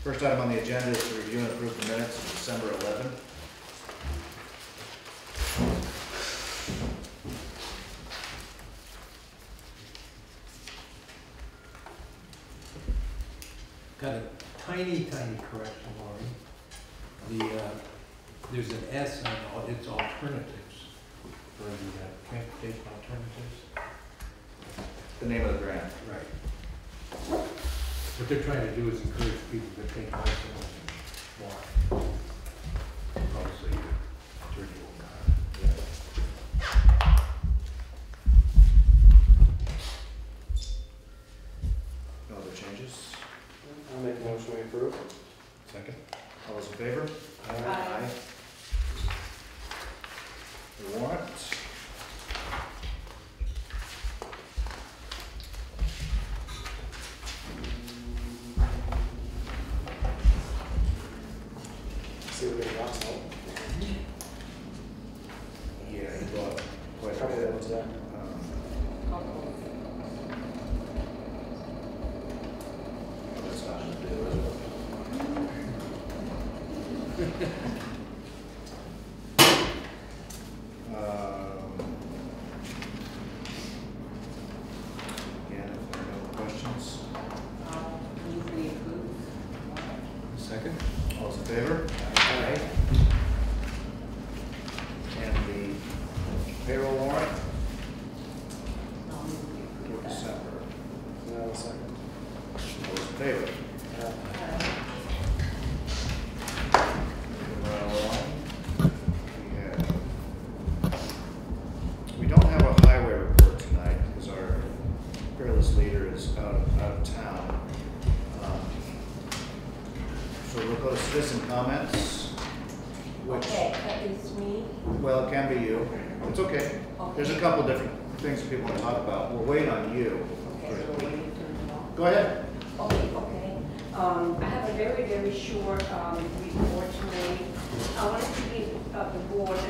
First item on the agenda is to review and approve the minutes of December 11. Got a tiny correction, Laurie. There's an S on its alternatives for the transportation alternatives. The name of the grant. Right. What they're trying to do is encourage people to take bicycles and walk. Obviously, virtual car. Yeah. No other changes? I'll make a motion to approve. Second. All those in favor? Aye. The warrant. See what they got, so. Yeah, he bought quite a Couple bit. of those, yeah. That's not gonna do Again, if there are no questions. Usually approved. Second. All those in favor? Aye. And the payroll warrant for December. No, second. All those in favor? Moving right along. We don't have a highway report tonight because our fearless leader is out of town. So we'll go to citizen comments. Which, Okay, that is me. well, it can be you. It's okay. There's a couple different things that people want to talk about. We'll wait on you. Okay, so what do you turn it on? Go ahead. Okay. I have a very short report tonight. I wanted to give the board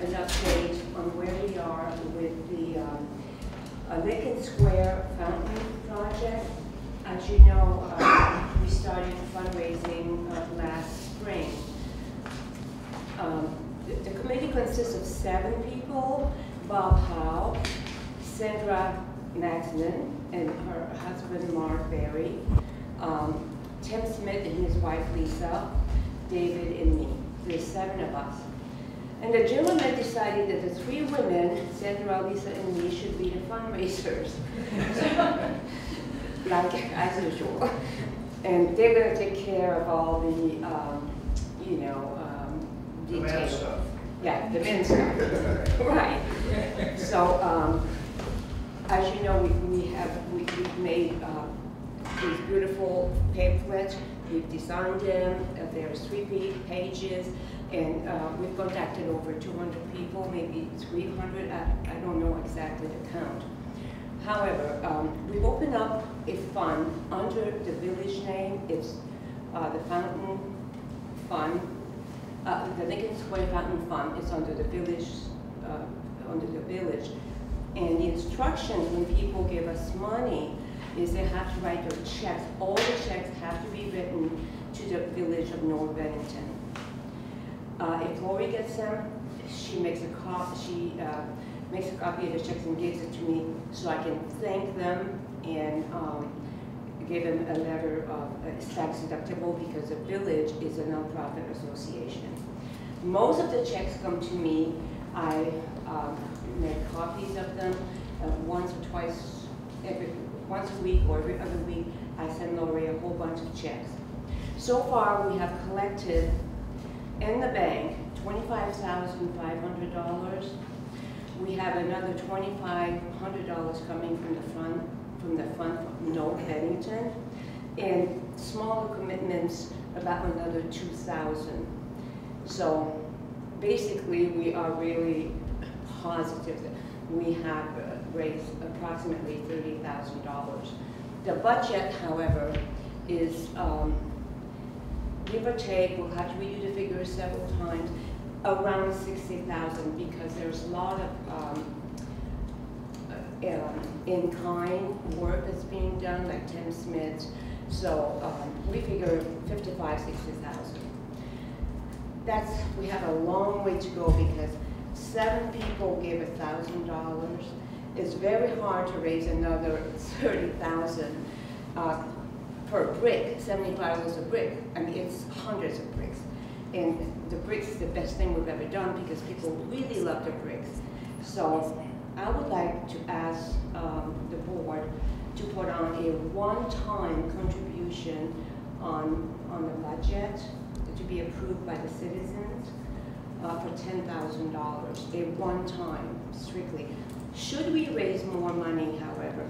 an update on where we are with the Lincoln Square Fountain project. As you know, we started fundraising last spring. The committee consists of 7 people: Bob Howe, Sandra Maxman, and her husband Mark Berry, Tim Smith and his wife Lisa, David and me. There's 7 of us. And the gentleman decided that the 3 women, Sandra, Lisa, and me, should be the fundraisers. Like as usual. And they're going to take care of all the, The man details. stuff. Yeah, the men's stuff. Right. So, as you know, we've made these beautiful pamphlets. We've designed them. There's 3 pages, and we've contacted over 200 people, maybe 300. I don't know exactly the count. However, we've opened up a fund under the village name. It's the Fountain Fund. The Lincoln Square Fountain Fund is under the village, and the instructions when people give us money is they have to write their checks. All the checks have to be written to the village of North Bennington. If Lori gets them, she makes a copy. Makes a copy of the checks and gives it to me so I can thank them and give them a letter of tax deductible because the village is a nonprofit association. Most of the checks come to me. I make copies of them once or twice, once a week or every other week. I send Lori a whole bunch of checks. So far, we have collected in the bank $25,500. We have another $2,500 coming from the fund from North Bennington, and smaller commitments about another $2,000. So basically, we are really positive that we have raised approximately $30,000. The budget, however, is give or take. We'll have to redo the figures several times. Around 60,000 because there's a lot of in-kind work that's being done, like Tim Smith So we figure 55, 60,000. We have a long way to go because 7 people gave $1,000. It's very hard to raise another 30,000 per brick. 75 was a brick. I mean, it's hundreds of bricks. And the bricks is the best thing we've ever done because people really love the bricks. So I would like to ask the board to put on a one-time contribution on the budget to be approved by the citizens for $10,000, a one-time strictly. Should we raise more money, however,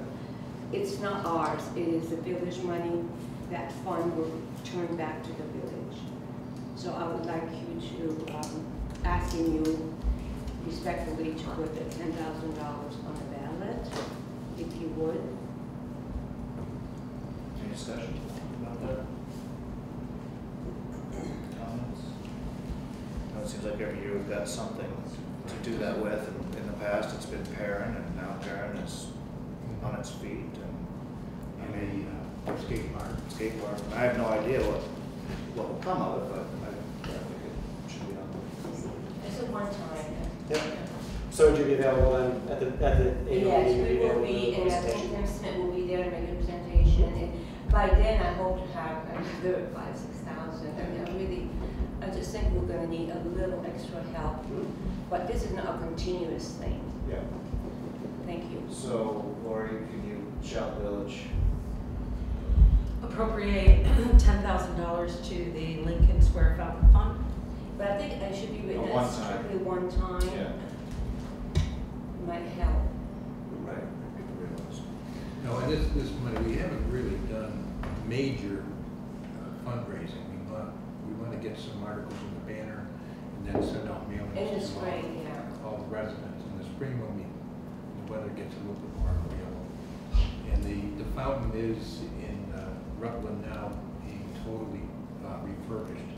it's not ours, it is the village money. That fund will turn back to the village. So I would like you to, asking you respectfully to put the $10,000 on the ballot, if you would. Any discussion about that? Comments? No, it seems like every year we've got something to do that with. In the past, it's been Perrin, and now Perrin is on its feet. And a skate park. Skate park. And I have no idea what will come of it, but I think it should be on. It's a one-time. Yep. So would you be available then at the annual Yes, meeting? we will be, and I think Tim Smith will be there to make a presentation. And by then, I hope to have another 5,000, 6,000. I mean, I just think we're going to need a little extra help. But this is not a continuous thing. Yeah. Thank you. So, Lori, can you shout village? Appropriate $10,000 to the Lincoln Square Fountain Fund. But I think it should be written one as time. strictly one time. Yeah. Might help. Right. People realize. No, and this money, we haven't really done major fundraising. We want to get some articles in the banner and then send out mailings In the to spring, yeah. all the residents. In the spring, when the weather gets a little bit more available. And the fountain is in Rutland now, being totally refurbished.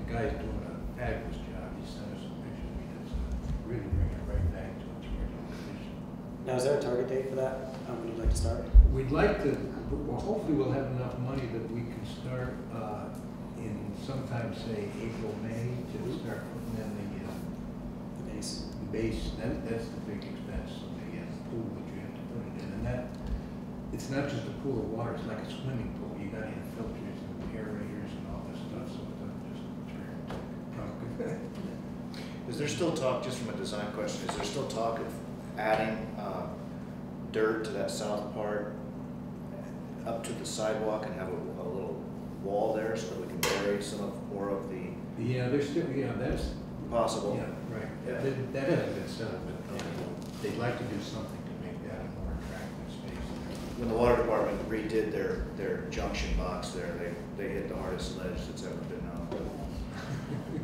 The guy's doing a fabulous job. He sent us some pictures. It's really bringing it right back to its original condition. Now, is there a target date for that? When you'd like to start? We'd like to, well, hopefully we'll have enough money that we can start in sometime, say, April, May, to start putting in The base. the base. That's the big expense of the pool that you have to put it in. And that, it's not just a pool of water, it's like a swimming pool. You got to have filters and aerators and all this stuff, so it doesn't just turn. Is there still talk, just from a design question, is there still talk of adding dirt to that south part up to the sidewalk and have a little wall there so that we can bury more of the Yeah, there's still, that's, possible? yeah, right. Yeah. That hasn't been settled, but they'd like to do something to make that a more attractive space. When the water department redid their junction box there, they hit the hardest ledge that's ever been known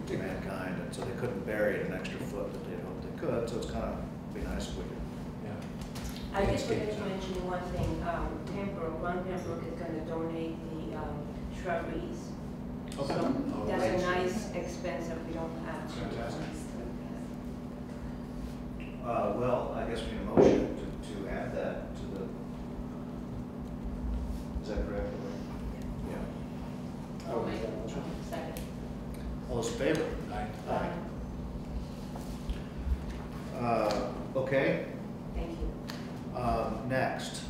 to mankind, and so they couldn't bury it an extra foot that they hoped they could, so it's kind of be nice if we could. Yeah. I just wanted to mention one thing. Ron Pembroke is going to donate the shrubberies. Okay. So Oh, that's great. a nice expense that we don't have. Fantastic. Well, I guess we need a motion to add that to the, is that correct? Yeah. Oh, is that a motion? Second. All those in favor? Aye. Okay, Thank you. next.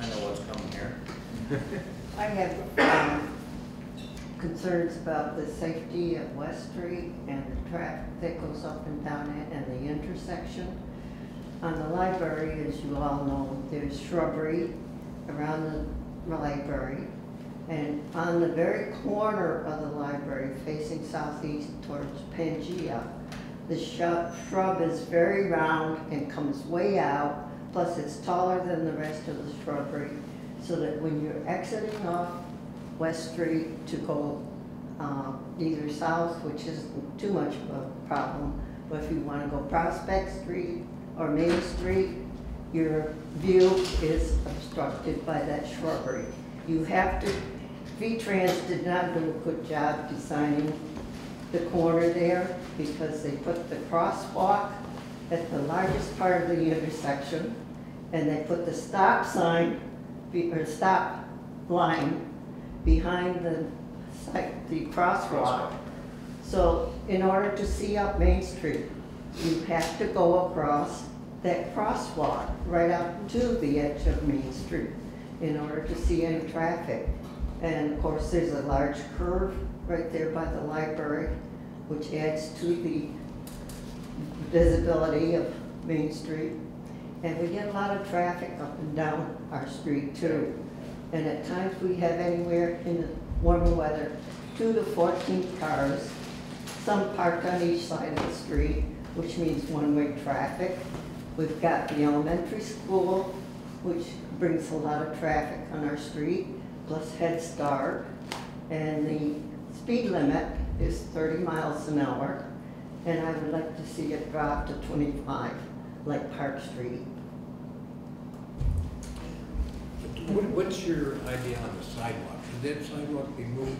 I know what's coming here. I have concerns about the safety at West Street and the traffic that goes up and down it and the intersection. On the library, as you all know, there's shrubbery around the library. And on the very corner of the library, facing southeast towards Pangea, the shrub is very round and comes way out, plus it's taller than the rest of the shrubbery, so that when you're exiting off West Street to go either south, which isn't too much of a problem, but if you want to go Prospect Street or Main Street, your view is obstructed by that shrubbery. You have to, V-Trans did not do a good job designing the corner there because they put the crosswalk at the largest part of the intersection and they put the stop sign or stop line behind the crosswalk. So in order to see up Main Street, you have to go across that crosswalk right up to the edge of Main Street in order to see any traffic. And of course, there's a large curve right there by the library, which adds to the visibility of Main Street. And we get a lot of traffic up and down our street too. And at times we have anywhere in the warmer weather, 2 to 14 cars, some parked on each side of the street, which means one-way traffic. We've got the elementary school, which brings a lot of traffic on our street, plus Head Start. And the speed limit is 30 miles an hour, and I would like to see it drop to 25, like Park Street. What's your idea on the sidewalk? Should that sidewalk be moved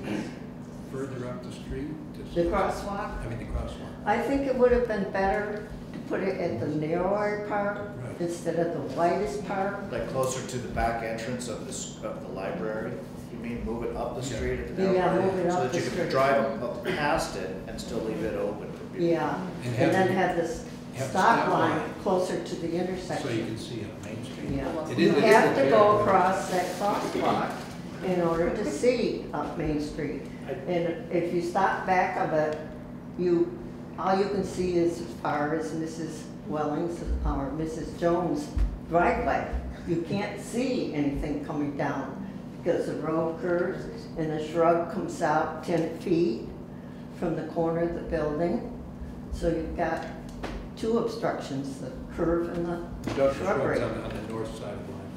further up the street? The crosswalk? I mean, the crosswalk. I think it would have been better to put it at the narrower part Right. instead of the widest part. Like closer to the back entrance of the library? You mean move it up the street at the Yeah, narrow move it part? up So the that you can street. drive up past it and still leave it open for people? Yeah, And and then have- have this have stop stop line line. closer to the So you intersection. can see up Main Street. Yeah, It you is- it have is to go very- across that crosswalk in order to see up Main Street. And if you stop back of it, all you can see is as far as Mrs. Wellings or Mrs. Jones' driveway. You can't see anything coming down because the road curves and the shrub comes out 10 feet from the corner of the building. So you've got 2 obstructions, the curve and the Industrial shrubbery. shrubs on the north side of the library,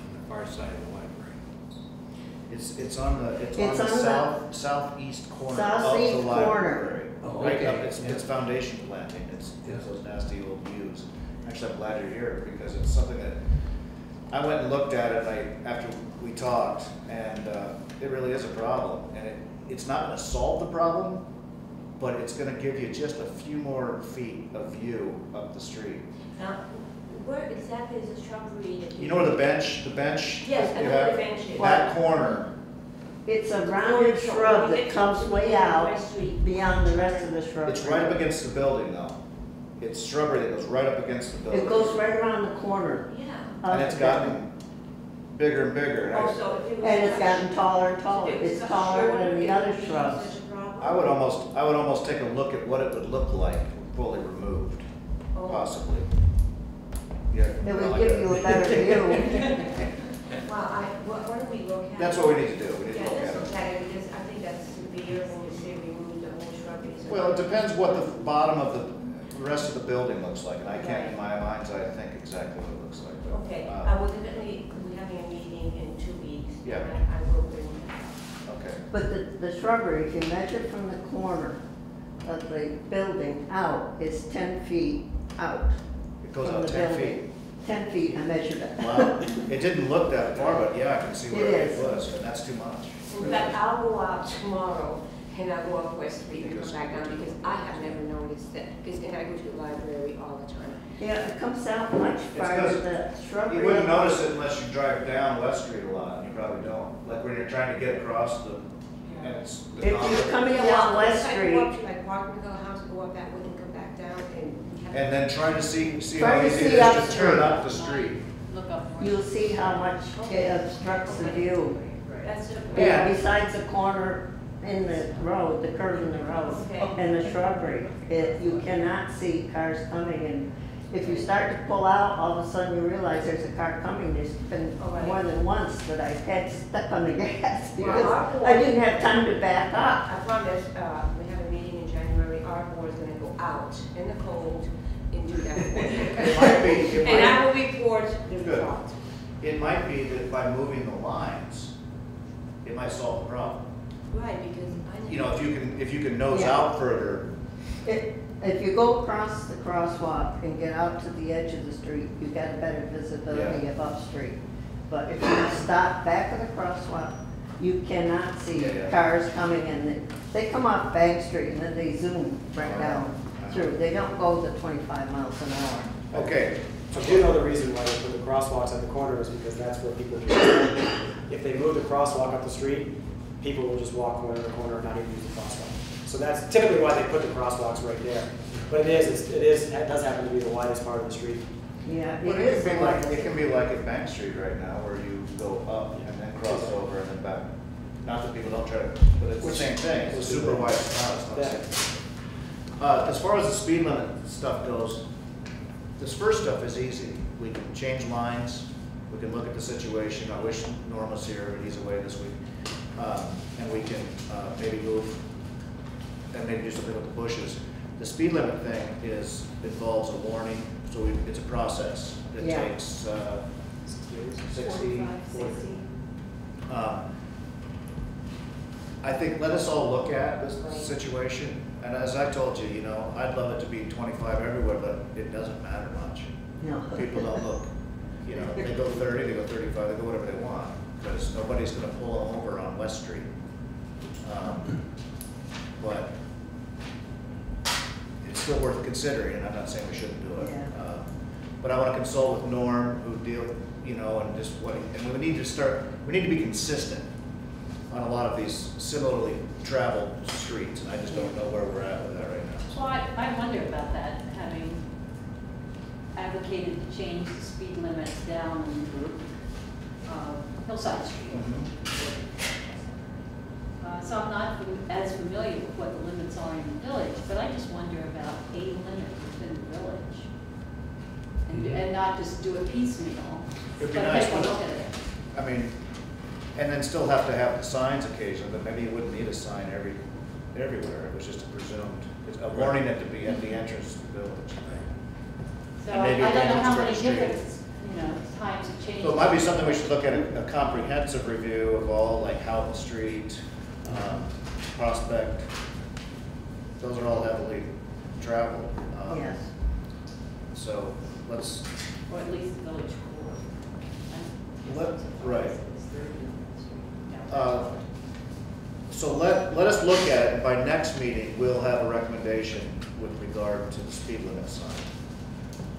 on the far side of the library. It's on the It's on the southeast corner of the southeast library. corner. Oh, Right okay. up, it's Yeah. foundation planting, it's Yeah. those nasty old views. Actually, I'm glad you're here, because it's something that, I went and looked at it, after we talked, and it really is a problem. And it's not gonna solve the problem, but it's gonna give you just a few more feet of view up the street. Now, where exactly is the shrubbery? that You know where the bench? Yes, I you know where have? the bench is. That corner, It's a rounded shrub that comes way out beyond the rest of the shrubbery. it's right up against the building though. It's shrubbery that goes right up against the building. It goes right around the corner. Yeah. of And it's the gotten bigger and bigger. And I- Also, if it was. And it's gotten taller and taller. if it was It's a taller shorter, than the it other wouldn't be shrubs. such a problem. I would almost take a look at what it would look like fully removed, Oh. possibly. Yeah. It well, would give you a better view. Well, what do we look at? That's what we need to do, we need to Yeah, look let's at look it. at it, because I think that's severe when you say remove the whole shrubbery. So- Well, it depends what the bottom of the rest of the building looks like, and I can't, in my mind's eye, think exactly what it looks like. but, Okay, I will definitely, we're having a meeting in 2 weeks. Yeah. And I will bring that Okay, But the shrubbery, if you measure from the corner of the building out, is 10 feet out. it goes from out the 10 building. feet. 10 feet, I measured it. Wow, it didn't look that far, but yeah, I can see where It it is. was, and that's too much. In fact, I'll go out tomorrow and I'll go up West Street and Because- come back down because I have never noticed that. Because I go to the library all the time. Yeah, it comes out much farther, because the shrubbery. You wouldn't notice it unless you drive down West Street a lot, and you probably don't. Like when you're trying to get across the, and it's the If you're concrete. coming Yeah, down well, West if I go Street, up to like Parkerville House, go up that way and come back down and. we have- And then trying to see Try how to easy see it is up to turn street. up the street. Look up more. you'll see how much it obstructs the view. That's it. Yeah. Besides the corner in the road, the curve in the road, Okay. and the shrubbery, you cannot see cars coming. And if you start to pull out, all of a sudden you realize there's a car coming. There's been Alright. more than once that I've had to step on the gas Well, because our board- I didn't have time to back up. I promise, we have a meeting in January, our board is gonna go out in the cold and do that. It might be, it And I might, will report the Good. result. it might be that by moving the lines, it might solve the problem. Right, because I. You know, if you can nose Yeah. out further, If you go across the crosswalk and get out to the edge of the street, you got a better visibility Yeah. of up street. But if you stop back of the crosswalk, you cannot see Yeah, yeah. cars coming in. They come off Bank Street and then they zoom right Oh, down yeah. through. They don't go the 25 miles an hour. okay, I do know the reason why they put the crosswalks at the corner is because that's where people do. If they move the crosswalk up the street, people will just walk corner to corner and not even use the crosswalk. So that's typically why they put the crosswalks right there. But it does happen to be the widest part of the street. Yeah, Well, it is. it can be like at Bank Street right now, where you go up and then cross over and then back. Not that people don't try to, but it's the same thing, it's a super wide spot, it's not the same. As far as the speed limit stuff goes, this first stuff is easy. We can change lines, we can look at the situation. I wish Norm was here, but he's away this week. And we can maybe move, and maybe do something with the bushes. The speed limit thing involves a warning, so it's a process. It Yeah. takes 60, 40. I think, let us all look at this situation, and as I told you, I'd love it to be 25 everywhere, but it doesn't matter much. No. People don't look, they go 30, they go 35, they go whatever they want, because nobody's gonna pull them over on West Street. But it's still worth considering, and I'm not saying we shouldn't do it. Yeah. But I wanna consult with Norm, who and just and we need to be consistent on a lot of these similarly traveled streets, and I just don't know where we're at with that right now. Well, I wonder about that, having advocated to change the speed limits down Hillside Street. So I'm not as familiar with what the limits are in the village, but I just wonder about a limit within the village. And not just do it piecemeal, It'd but be nice, take a wouldn't look at it. I mean, and then still have to have the signs occasionally, but maybe you wouldn't need a sign everywhere. It was just it's a warning at the entrance to the village. So And I maybe don't know abandoned how many street. different, times of change. So it might be something we should look at, a comprehensive review of all, like Houghton Street, Prospect. Those are all heavily traveled. Yes. So let's, Or at least the village core. right. So let us look at it, and by next meeting, we'll have a recommendation with regard to the speed limit sign.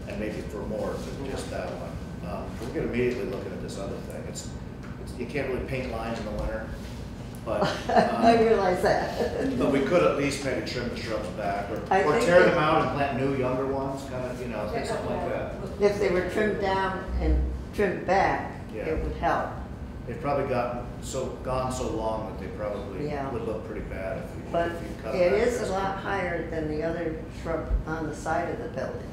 And maybe for more than just that one. We're gonna immediately looking at this other thing. You can't really paint lines in the winter, but. I realize that. But we could at least maybe trim the shrubs back, or I think tear that- them out and plant new, younger ones, kind of, something like that. If they were trimmed down and trimmed back, Yeah. it would help. They've probably gone so long that they probably Yeah. would look pretty bad if you But cut them it back. is a lot higher than the other shrub on the side of the building.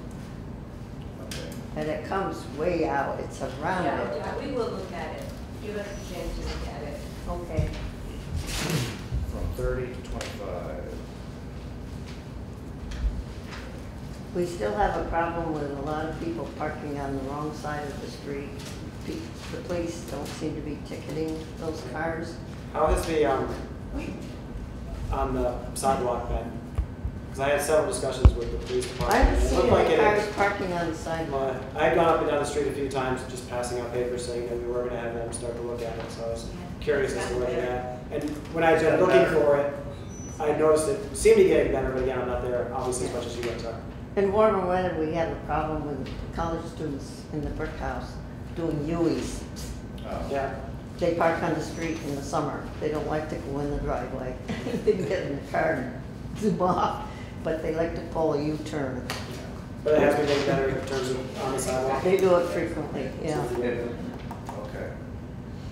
Okay. And it comes way out, it's around it. Yeah, we will look at it. Give us a chance to look at it. Okay. From 30 to 25. We still have a problem with a lot of people parking on the wrong side of the street. The police don't seem to be ticketing those cars. How has the, on the sidewalk been? Because I had several discussions with the police I department. haven't It seen looked like any it cars had- parking on the sidewalk. I had gone up and down the street a few times, just passing out papers saying that we were gonna have them start to look at it, so I was curious as to where they're at. And when I was looking for it, I noticed it seemed to be getting better, but again, I'm not there obviously as much as you guys are. In warmer weather, we have a problem with college students in the brick house doing U's. Oh. Yeah, They park on the street in the summer. They don't like to go in the driveway. They can get in the car and zoom off, but they like to pull a U-turn. but it has been getting better in terms of on the sidewalk. They do it frequently, yeah. Okay.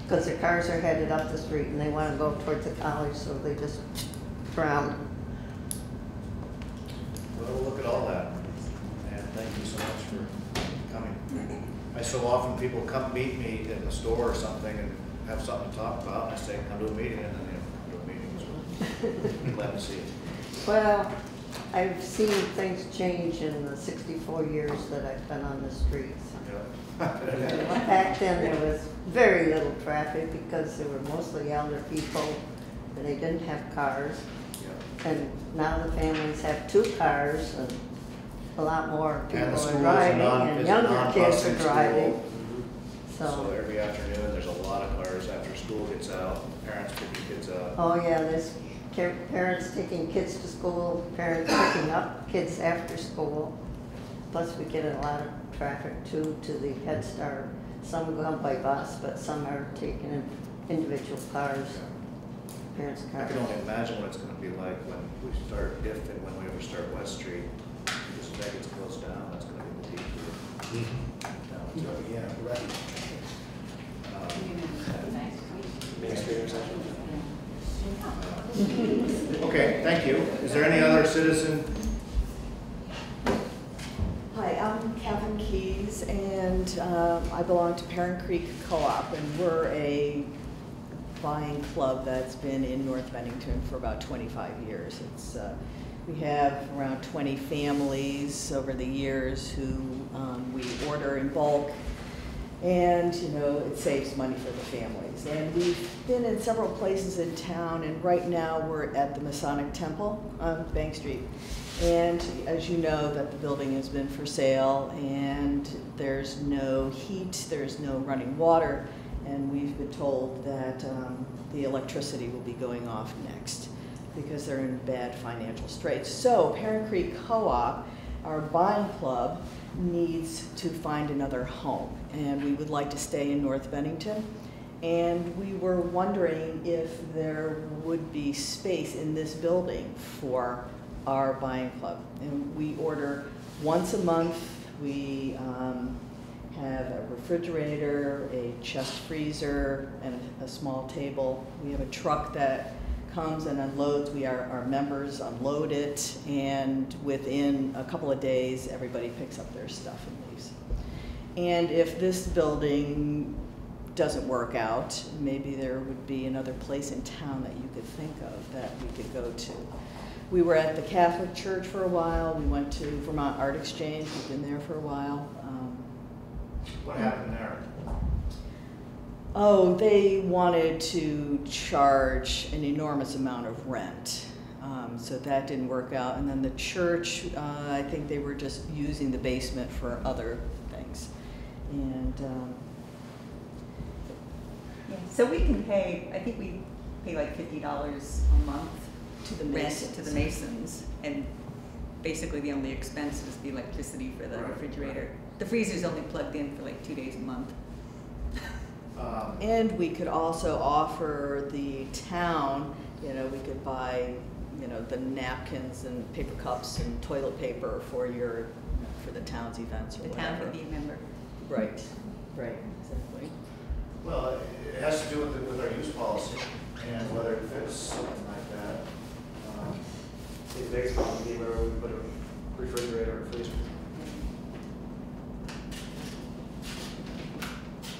Because their cars are headed up the street and they want to go towards the college, so they just frown. Well, we'll look at all that, and thank you so much for coming. So often people come meet me in the store or something and have something to talk about, and I say, come to a meeting, and then they don't come to a meeting, so I'm glad to see you. Well, I've seen things change in the 64 years that I've been on the streets. Yeah. Back then, there was very little traffic because there were mostly elder people and they didn't have cars. Yeah. And now the families have 2 cars and a lot more people And the are schools are driving and younger kids are non-busing driving. school. So So, every afternoon, there's a lot of cars after school gets out, parents picking kids up. oh yeah, there's parents taking kids to school, parents picking up kids after school. Plus we get a lot of traffic too, to the Head Start. Some go by bus, but some are taking in individual cars, parents' I cars. can only imagine what it's gonna be like when we start, if and when we ever start West Street, because if that gets closed down, that's gonna be the detour down to, Yeah, right. Main Street intersection. Okay, thank you. Is there any other citizen? Hi, I'm Catherine Keys, and I belong to Parent Creek Co-op, and we're a buying club that's been in North Bennington for about 25 years. We have around 20 families over the years who we order in bulk, and it saves money for the families. And we've been in several places in town, and right now we're at the Masonic Temple on Bank Street. And as you know, that the building has been for sale, and there's no heat, there's no running water, and we've been told that the electricity will be going off next because they're in bad financial straits. So Parent Creek Co-op, our buying club, needs to find another home, and we would like to stay in North Bennington. And we were wondering if there would be space in this building for our buying club. And we order once a month. We have a refrigerator, a chest freezer, and a small table. We have a truck that comes and unloads. Our members unload it, and within a couple of days, everybody picks up their stuff and leaves. And if this building doesn't work out, maybe there would be another place in town that you could think of that we could go to. We were at the Catholic Church for a while. We went to Vermont Art Exchange. We've been there for a while. What happened there? Oh, they wanted to charge an enormous amount of rent. So that didn't work out. And then the church, I think they were just using the basement for other things. And Yeah, so we can pay, I think we pay like $50 a month to the rent Masons. to the Masons, and basically the only expense is the electricity for the refrigerator. The freezer's only plugged in for like 2 days a month. And we could also offer the town, we could buy, the napkins and paper cups and toilet paper for for the town's events or The whatever. town can be a member. Right, exactly. Well, it has to do with our use policy and whether it fits something like that. The biggest problem would be where we put a refrigerator or freezer.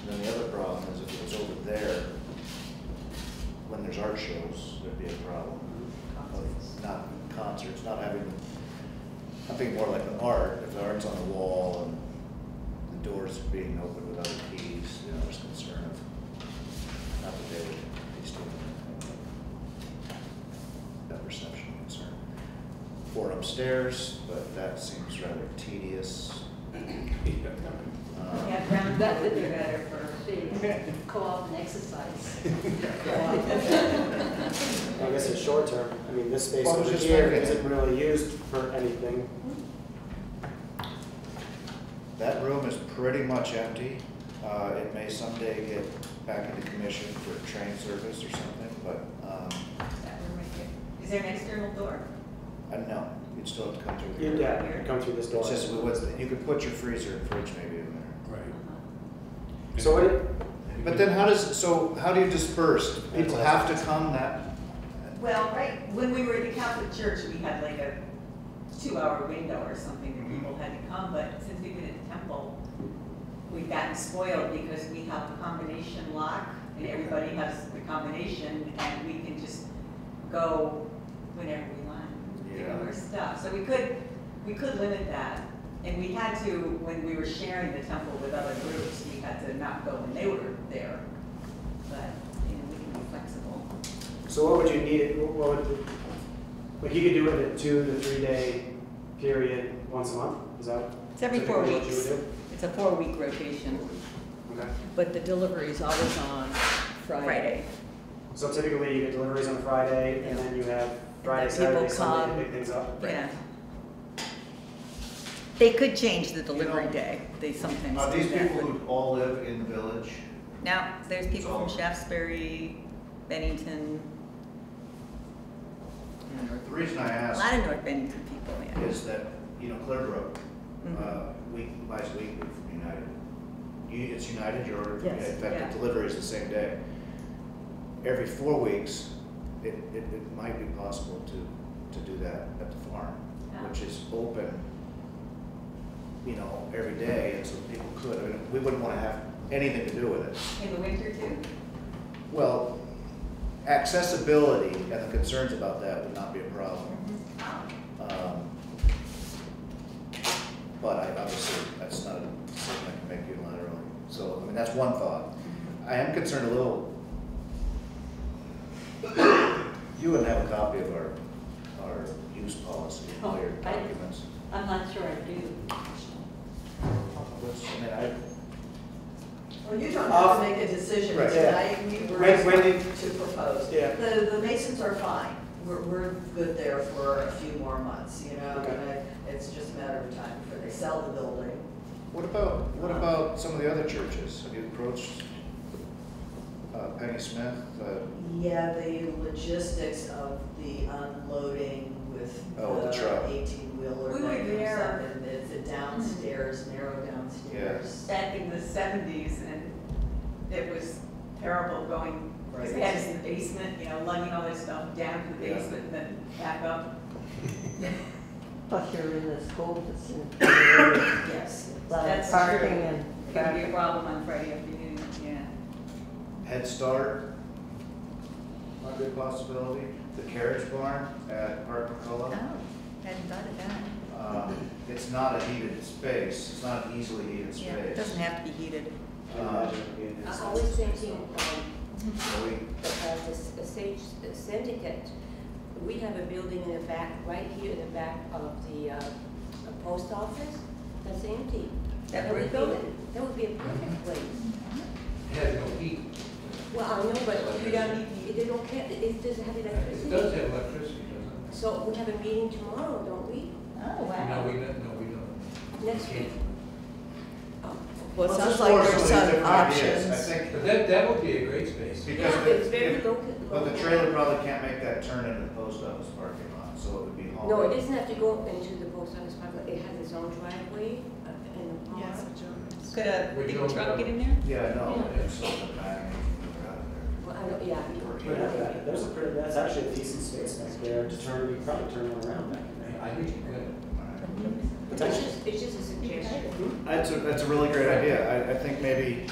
Then the other problem is if it was over there, when there's art shows, there'd be a problem. Of not concerts, not having, I'm thinking more like the art, if the art's on the wall and the doors being open with other keys, there's concern of, not that they would be stealing anything, but that perception of concern. Or upstairs, but that seems rather tedious. Yeah, ground that would be better for the co-op and exercise. I guess in short term, this space Well, I was over just here thinking- isn't really used for anything. That room is pretty much empty. It may someday get back into commission for train service or something, but, That room right there. Is there an external door? no, you'd still have to come through here. Yeah, you come through this door. It's just, you could put your freezer and fridge maybe in there. Right. So what? But then how do you disperse? Do people have to come that? Well, right, when we were at the Catholic Church, we had like a 2-hour window or something that people had to come, but since we've been at the temple, we've gotten spoiled because we have a combination lock, and everybody has the combination, and we can just go whenever we want, pick up our stuff. So we could limit that, and we had to, when we were sharing the temple with other groups, we had to not go when they were there, but, we can be flexible. So what would you need? Like you could do it in a 2 to 3 day period once a month? Is that? It's every 4 typically what weeks. you would It's a 4-week rotation. do? Okay. But the delivery is always on Friday. So typically you get deliveries on Friday, and then you have Friday, then people Saturday, Sunday to come. pick things up. Yeah. They could change the delivery day. They sometimes Are do these that, people but- who all live in the village? Now, there's people from So- Shaftesbury, Bennington, The reason I a ask lot of North Bennington people, yeah. is that, Clearbrook, Mhm. buys weekly from United. It's United, you order from Yes, United. In fact, yeah. the delivery is the same day. Every 4 weeks, it might be possible to do that at the farm, Yeah. which is open, every day, and so people could. I mean, we wouldn't want to have anything to do with it. In the winter too? Well, accessibility and the concerns about that would not be a problem. Um, But obviously, that's not a decision I can make unilaterally. So, I mean, that's one thought. I am concerned a little, you wouldn't have a copy of our use policy, all your Oh, I- documents. I'm not sure I do. Well, you don't have to make a decision Right. tonight, we were When did- to propose. Yeah. The Masons are fine, we're good there for a few more months, Okay. and it's just a matter of time before they sell the building. What about some of the other churches? Have you approached Penny Smith? Yeah, the logistics of the unloading with Oh, with the truck. 18-wheeler We were that comes there. up, and it's a downstairs, narrow downstairs. Back in the 70s, and it was terrible going, because they had us in the basement, lugging all this stuff down to the Yeah. basement and then back up. Plus you're in the school vicinity. Yes. Lot of That's parking true. and It could be a problem on Friday afternoon, yeah. Head Start, might be a possibility. The carriage barn at Park Oh, McCullough. hadn't thought of that. It's not a heated space, it's not an easily heated Yeah, it space. doesn't have to be heated. I was thinking, So we, the Sage Syndicate, we have a building in the back, right here in the back of the post office, that's empty. That would brick be- building? That would be a perfect place. It has no heat. Well, I know, but you don't, they don't care, it doesn't have It electricity. does have electricity, doesn't it? So we have a meeting tomorrow, don't we? Oh, No, we don't. Next week. Oh. Well, it let's sounds explore like there's of these some different ideas. options. I think, But that would be a great space. because Yeah, it's very if- local. but the trailer probably can't make that turn into the post office parking lot, so it would be hauled. No, it doesn't have to go into the post office park, it has its own driveway in the park. Could a We big don't truck know. get in there? Yeah, no, Yeah. it's on the back, we're out of there. Well, I don't, yeah. We have that. There's that's actually a decent space back there to turn, you can probably turn one around back in there. I think you could. It's just a suggestion. That's a really great idea. I think maybe,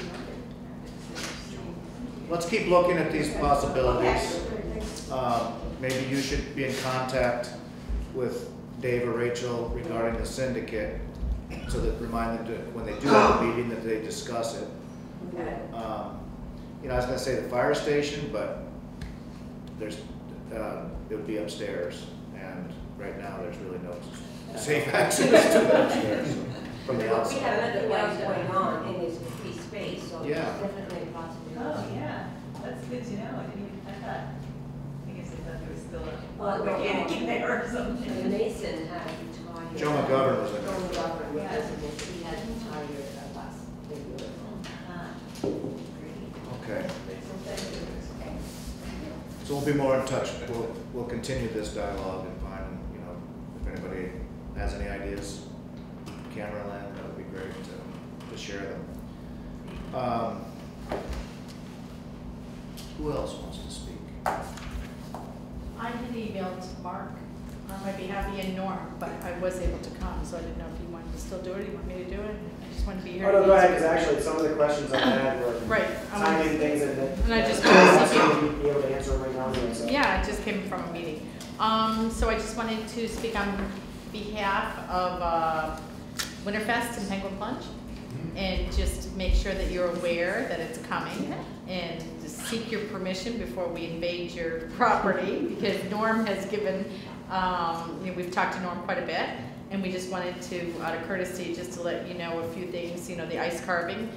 let's keep looking at these possibilities. Maybe you should be in contact with Dave or Rachel regarding the syndicate, so that remind them to, when they do have a meeting, that they discuss it. Okay. I was gonna say the fire station, but there's, it would be upstairs, and right now, there's really no safe access to the upstairs from the We have outside. nothing else going on in this free space, so it's Yeah. definitely a possibility. Oh, yeah, that's good to know, I guess I thought there was still Well, a mechanic in there or something. The Mason had retired. Joe McGovern was in Joe there. McGovern was president, he had retired last February. Okay. So we'll be more in touch. We'll continue this dialogue and find, if anybody has any ideas, camera land, that would be great to share them. Who else wants to speak? I had emailed Mark on my behalf, and Norm, but I was able to come, so I didn't know if you wanted to still do it, or you want me to do it? I just wanted to be here. Oh, no, go ahead, because actually some of the questions I had were Right. timing things and And I just I wanted to was see if going to be able to answer them right now, anyway, so. Yeah, it just came from a meeting. So I just wanted to speak on behalf of Winterfest and Penguin Plunge, and just make sure that you're aware that it's coming, and just seek your permission before we invade your property, because Norm has given, we've talked to Norm quite a bit, and we just wanted to, out of courtesy, just to let you know a few things. The ice carving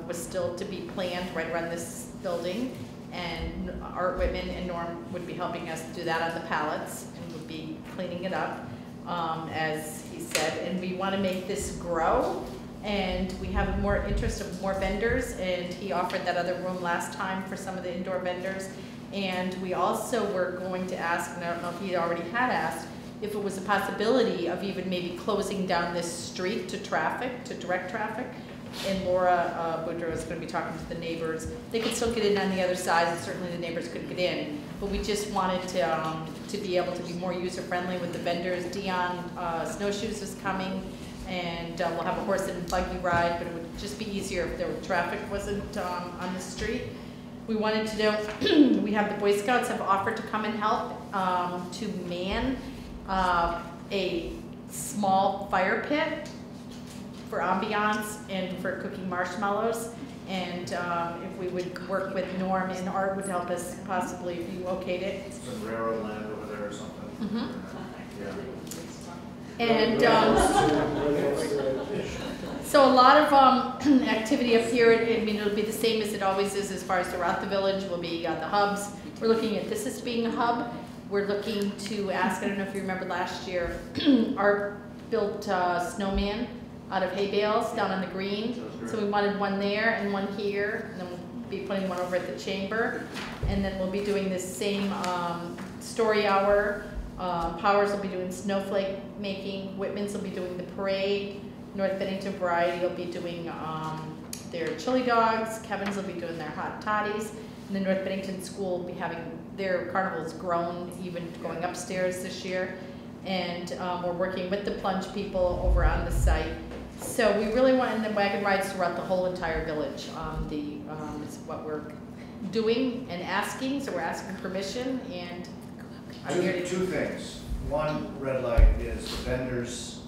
was still to be planned right around this building, and Art Whitman and Norm would be helping us do that on the pallets, and would be cleaning it up. as he said, and we want to make this grow. And we have more interest of more vendors, and he offered that other room last time for some of the indoor vendors. And we also were going to ask, and I don't know if he already had asked, if it was a possibility of even maybe closing down this street to traffic, to direct traffic. And Laura Boudreau is going to be talking to the neighbors. They could still get in on the other side, and certainly the neighbors could get in. But we just wanted to be able to be more user-friendly with the vendors. Dion Snowshoes is coming, and we'll have a horse and buggy ride, but it would just be easier if the traffic wasn't on the street. We wanted to know, we have the Boy Scouts have offered to come and help to man a small fire pit for ambiance and for cooking marshmallows. And if we would work with Norm and Art would help us possibly if you okayed it. Some railroad land over there or something. Yeah. And so a lot of activity up here. I mean, it'll be the same as it always is as far as throughout the village. We'll be on the hubs. We're looking at this as being a hub. We're looking to ask, I don't know if you remember last year, Art built a snowman out of hay bales down on the green. So we wanted one there and one here, and then we'll be putting one over at the chamber. And then we'll be doing this same story hour. Powers will be doing snowflake making. Whitman's will be doing the parade. North Bennington Variety will be doing their chili dogs. Kevin's will be doing their hot toddies. And the North Bennington School will be having their carnivals grown, even going upstairs this year. And we're working with the plunge people over on the site. So we really want, and the wagon rides throughout the whole entire village. Is what we're doing and asking. So we're asking permission, and I'm here to Two things. One red light is the vendors.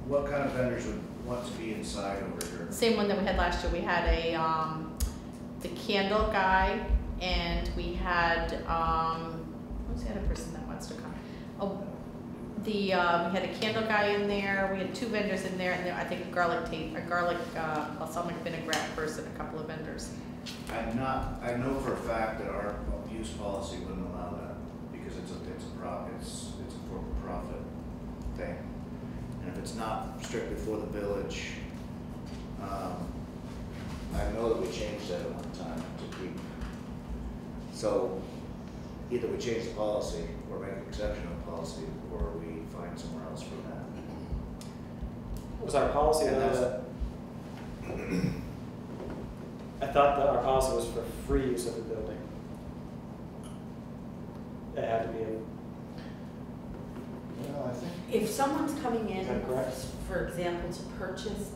What kind of vendors would want to be inside over here? Same one that we had last year. We had the candle guy, and we had who's the other person that wants to come? Oh, we had a candle guy in there. We had two vendors in there, and there, I think a garlic balsamic vinaigrette person, a couple of vendors. I know for a fact that our use policy wouldn't allow that because it's a for-profit thing, and if it's not strictly for the village, I know that we changed that at one time to keep. So either we change the policy or make an exception of the policy, or we find somewhere else for that. What was our policy? And I thought that our policy was for free use of the building. It had to be a. Well, I think. If someone's coming in, Is that correct? for example, to purchase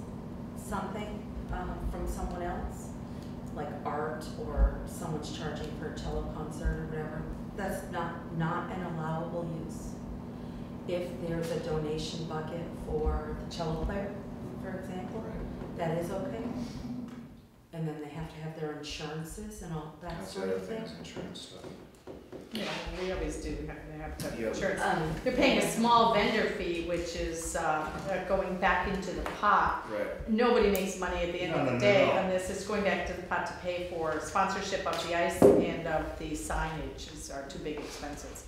something from someone else, like art, or someone's charging for a cello concert or whatever, that's not an allowable use. If there's a donation bucket for the cello player, for example, that is okay. And then they have to have their insurances and all that That's sort the of other thing. things, insurance stuff. Yeah, we always do. They have to have Yeah. insurance. They're paying a small vendor fee, which is going back into the pot. Right. Nobody makes money at the end of the day on this. It's going back to the pot to pay for sponsorship of the ice and of the signage is our two big expenses.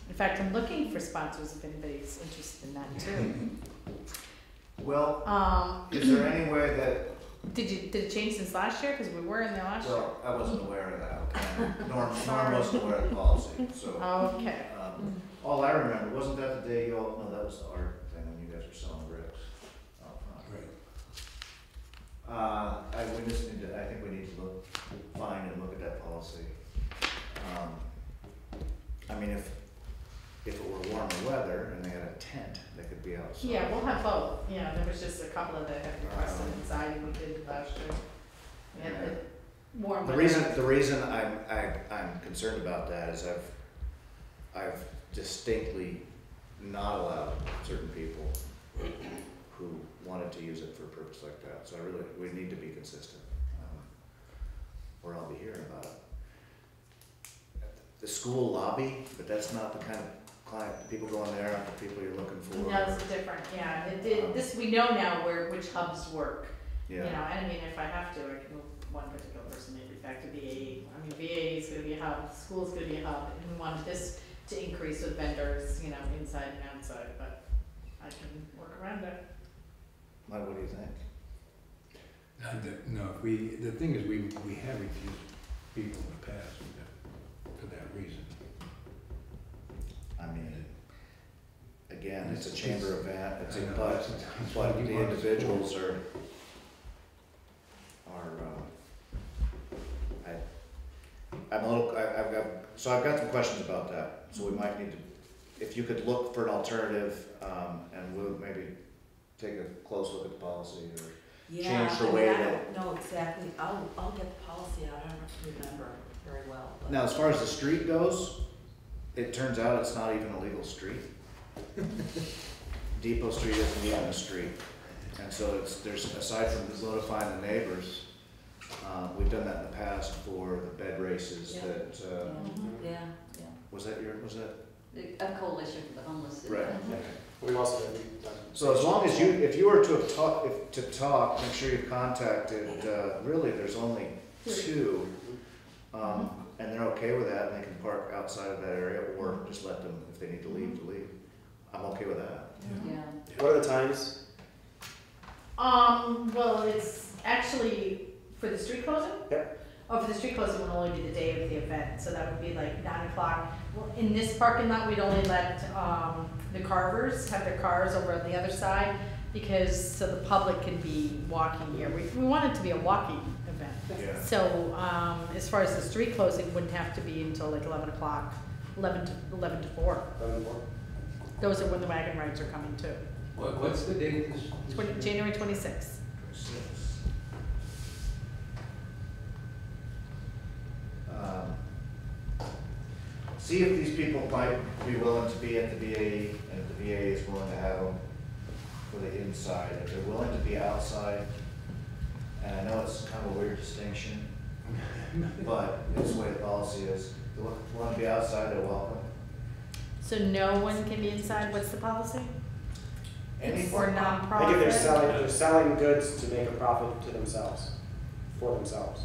In fact, I'm looking for sponsors if anybody's interested in that too. Well, is there any way that? Did it change since last year? Because we were in there last year. Well, I wasn't aware of that. Norm wasn't aware of the policy, so. Okay. All I remember, wasn't that the day you all, no, that was the art thing when you guys were selling bricks out front. Right. I think we need to find and look at that policy. I mean, if it were warmer weather and they had a tent, they could be outside. Yeah, we'll have both. Yeah, there was just a couple of that had requested inside, and we did it last year. We had the warm The reason I'm concerned about that is I've distinctly not allowed certain people who wanted to use it for a purpose like that. So we need to be consistent, or I'll be hearing about it. The school lobby, but that's not the kind of client, people go in there, aren't the people you're looking for. No, it's different, yeah. This, we know now which hubs work. Yeah. You know, and I mean, if I have to, I can move one particular person maybe back to VA. I mean, VA is gonna be a hub, school's gonna be a hub, and we wanted this to increase with vendors, you know, inside and outside, but Mike, what do you think? No, the thing is, we have refused people in the past for that reason. I mean, again, it's a chamber event, it's a, I know, but what the you want. individuals are, I'm a little, I've got some questions about that, so we might need to, if you could look for an alternative, and we'll maybe take a close look at the policy or Yeah, change the I way mean, I that. don't know exactly, I'll get the policy out, I don't remember very well, but. Now, as far as the street goes, it turns out it's not even a legal street. Depot Street isn't even a street. And so there's, aside from notifying the neighbors, we've done that in the past for the bed races Yeah. that, Yeah, was that? A coalition for the homeless. Right. We've also done. So as long as if you were to have talk, make sure you've contacted, really, there's only two. And they're okay with that, and they can park outside of that area, or just let them, if they need to leave, to leave. I'm okay with that. Yeah. What are the times? Well, it's actually for the street closing? Yep. Oh, for the street closing would only be the day of the event, so that would be like 9 o'clock. Well, in this parking lot, we'd only let, the carvers have their cars over on the other side, because, so the public can be walking here. We want it to be a walking event. Yeah. So, as far as the street closing, wouldn't have to be until like 11 o'clock, 11 to 4. Those are when the wagon rides are coming too. What's the date of this? January 26th. See if these people might be willing to be at the VA, and if the VA is willing to have them for the inside. If they're willing to be outside, and I know it's kind of a weird distinction, but it's the way the policy is. If they want to be outside, they're welcome. So no one can be inside, what's the policy? Any For I nonprofit? think if they're selling goods to make a profit to themselves, for themselves.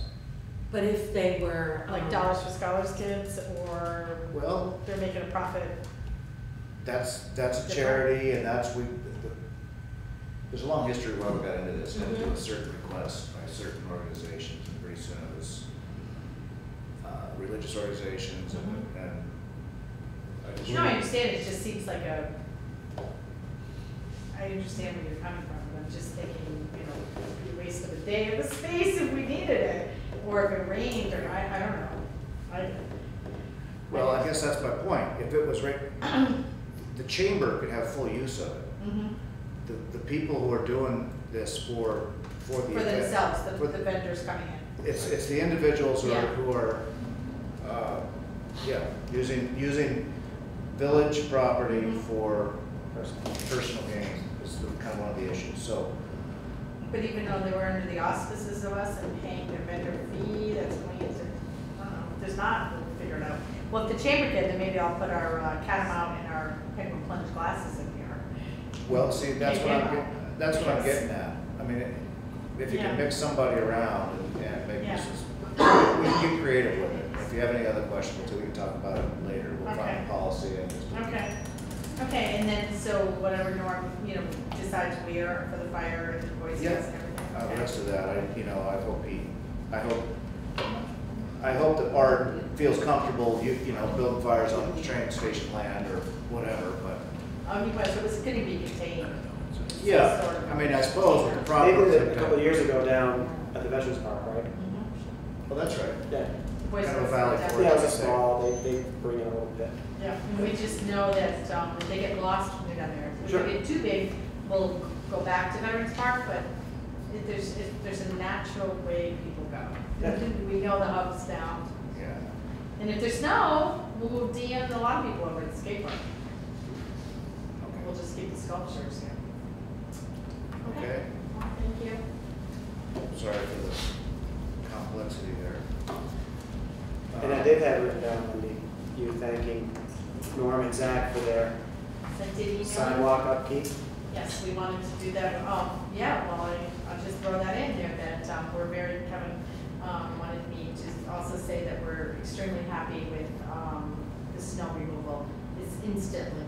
but if they were. Like Dollars for Scholars Kids, or Well, they're making a profit? that's a charity, and there's a long history of why we got into this. It had to do with certain requests by certain organizations, and pretty soon it was religious organizations and No, I understand, it just seems like I understand where you're coming from, but I'm just thinking, you know, it'd be a waste of a day of the space if we needed it, or if it rained, or I don't know. well, I guess that's my point. If it was the chamber could have full use of it. Mhm. The people who are doing this for the For event. themselves, for the vendors coming in. It's the individuals Yeah. who are using village property Mhm. for personal gain is kind of one of the issues, so. But even though they were under the auspices of us and paying their vendor fee, that's going into, I don't know, if there's not, we'll figure it out. Well, if the chamber did, then maybe I'll put our catamount and our penguin plunge glasses in here. Well, see, that's what I'm getting at. I mean, if you Yeah. can mix somebody around and make Yeah. this, we can get creative with it. If you have any other questions, we can talk about it later. We'll Okay. find a policy and just. Okay, okay, and then, so whatever Norm, decides we are for the fire and the Boy Scouts Yeah. and everything. The rest of that, I hope that Art feels comfortable, building fires on the train station land or whatever, but. So it's gonna be contained. Yeah, Sort of. I mean, I suppose with the They proper. did it a couple of years ago down at the Veterans Park, right? Mhm. Well, that's right. Yeah. Boy Kind of a Scouts valley are for Yeah, it. it was a small, they bring in a little bit. Yeah, and we just know that if they get lost when they're down there. If Sure. they get too big, we'll go back to Veterans Park, but if there's a natural way people go. Yeah. We know the hubs down. Yeah. And if there's snow, we'll DM a lot of people over at the skate park. Okay. We'll just keep the sculptures here. Okay. Thank you. Sorry for the complexity there. And I did have written down, Wendy, you thanking Norm and Zach for their Sent it email. sidewalk upkeep. Yes, we wanted to do that. I'll just throw that in there, that Kevin wanted me to also say that we're extremely happy with the snow removal. It's instantly.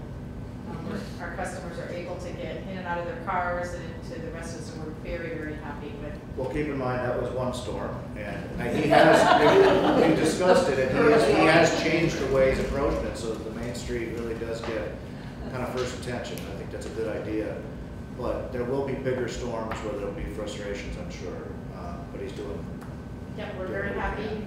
Our customers are able to get in and out of their cars and into the rest of us, and we're very, very happy with. Well, keep in mind, that was one storm, and he has, we discussed it, and he has changed the way he's approaching it, so that the Main Street really does get kind of first attention. I think that's a good idea. But there will be bigger storms where there'll be frustrations, I'm sure, but he's doing. Yeah, we're very happy.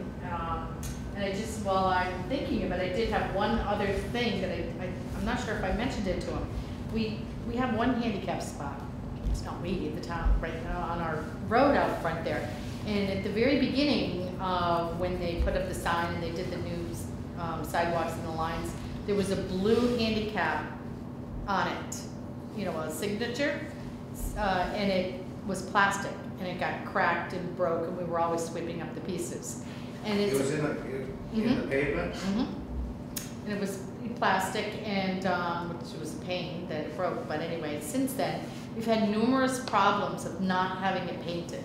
And I just, while I'm thinking of it, I did have one other thing that I'm not sure if I mentioned it to him. We have one handicap spot. It's not we, the town, right now on our road out front there. And at the very beginning, when they put up the sign and they did the new sidewalks and the lines, there was a blue handicap on it, you know, a signature, and it was plastic, and it got cracked and broke, and we were always sweeping up the pieces. And It was in the pavement? And it was plastic, and which was a pain that it broke, but anyway, since then, we've had numerous problems of not having it painted.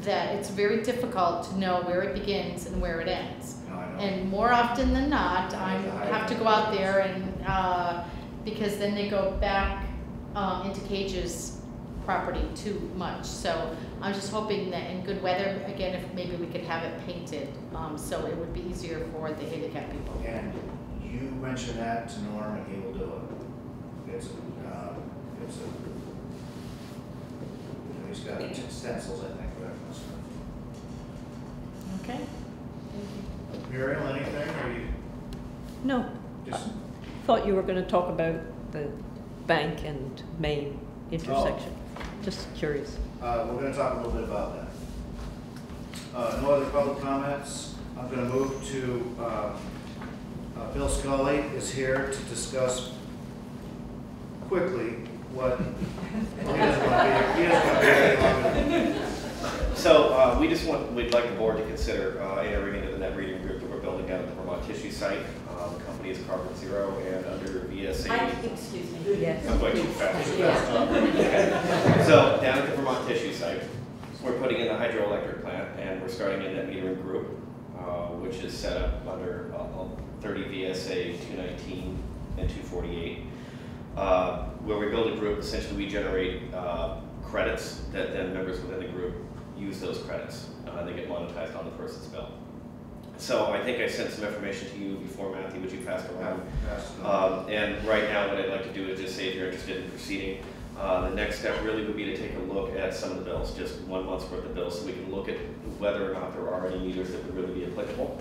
That it's very difficult to know where it begins and where it ends. No, I know. And more often than not, I have to go out there and, because then they go back into Cage's property too much. So I'm just hoping that in good weather, again, if maybe we could have it painted, so it would be easier for the handicapped people. And you mention that to Norm, and he will do it. He's got stencils, I think, for that kind of stuff. Okay. Muriel, anything, or you No, just? thought you were going to talk about the Bank and Main intersection. Just curious. We're going to talk a little bit about that. No other public comments. I'm going to move to Bill Scully is here to discuss quickly what he doesn't want to be any longer. So we'd like the board to consider entering into the net reading group that we're building down at the Vermont Tissue site. The company is Carbon Zero, and under VSA. Excuse me. Yes. I'm going too fast. Okay. So down at the Vermont Tissue site, we're putting in the hydroelectric plant, and we're starting a net metering group, which is set up under 30 VSA 219 and 248. Where we build a group, essentially we generate credits that then members within the group use those credits. They get monetized on the person's bill. So I think I sent some information to you before, Matthew, which you passed around. And right now what I'd like to do is just say if you're interested in proceeding, the next step really would be to take a look at some of the bills, just 1 month's worth of bills, so we can look at whether or not there are any meters that would really be applicable,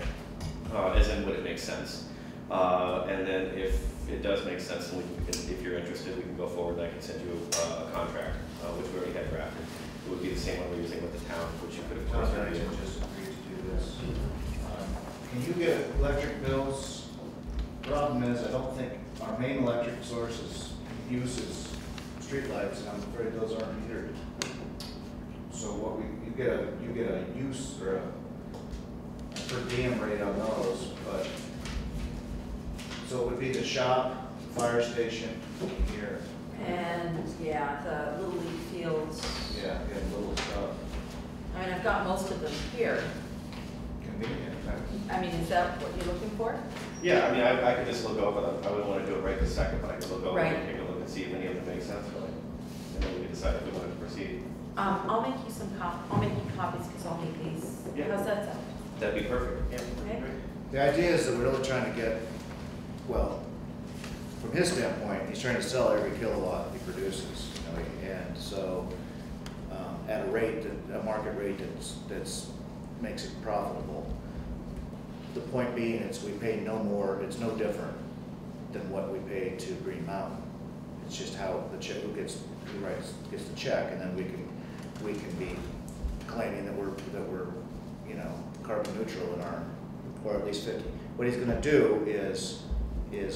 as in would it make sense. And then if it does make sense, and if you're interested, we can go forward and I can send you a contract, which we already had drafted. It would be the same one we're using with the town, which you could have Town Bennington just agreed to do this. Can you get electric bills? Problem is, I don't think our main electric source uses streetlights, and I'm afraid those aren't metered. So what you get a use or a per diem rate on those, but so it would be the shop, the fire station here. And, yeah, the Little League fields. Yeah, little stuff. I mean, I've got most of them here. Convenient. I mean, is that what you're looking for? Yeah, I mean, I could just look over them. I wouldn't want to do it right this second, but I could look over Right. and take a look and see if any of them make sense, really. And then we can decide if we wanted to proceed. I'll make you I'll make you copies because I'll make these. Yeah. How's that sound? That'd be perfect. Yeah. Okay. The idea is that we're really trying to get, well, from his standpoint, he's trying to sell every kilowatt he produces, you know, and so at a rate, a market rate that's makes it profitable. The point being, we pay no more. It's no different than what we pay to Green Mountain. It's just how the check gets the check, and then we can be claiming that we're you know, carbon neutral in our, or at least 50. What he's going to do is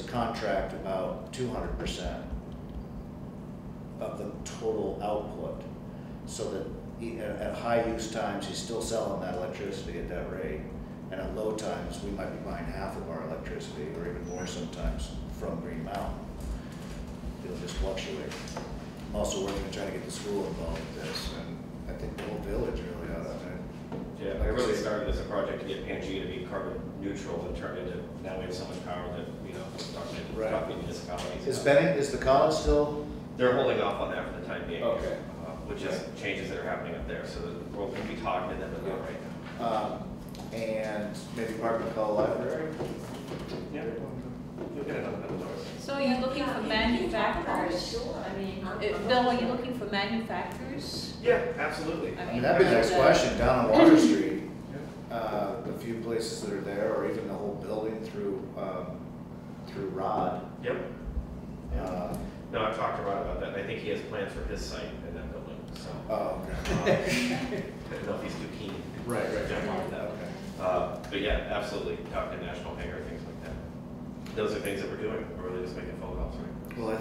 contract about 200% of the total output, so that at high use times he's still selling that electricity at that rate, and at low times we might be buying half of our electricity or even more sometimes from Green Mountain. It'll just fluctuate. I'm also working to try to get the school involved with this, and I think the whole village really ought to. Yeah, I really started as a project to get Pangea to be carbon neutral and turned into, now we have so much power that, you know, talking to municipalities. Is the college still? They're holding off on that for the time being. Okay. Which is changes that are happening up there, so the world can be talking to them about right now. And maybe Park McCall Library? Yeah. You'll get another one of those. So are you looking for manufacturers? I mean, Bill, are you looking for manufacturers? Yeah, absolutely. I mean, that'd be the next question, down on Water Street, the few places that are there, or even the whole building through Rod. Yep. No, I've talked to Rod about that, and I think he has plans for his site in that building, so. Oh, okay. I don't know if he's too keen. Right. To jump on that. Okay. But yeah, absolutely, talking to National Hangar, things like that. Those are things that we're doing, we're really just making phone calls, right? Well, I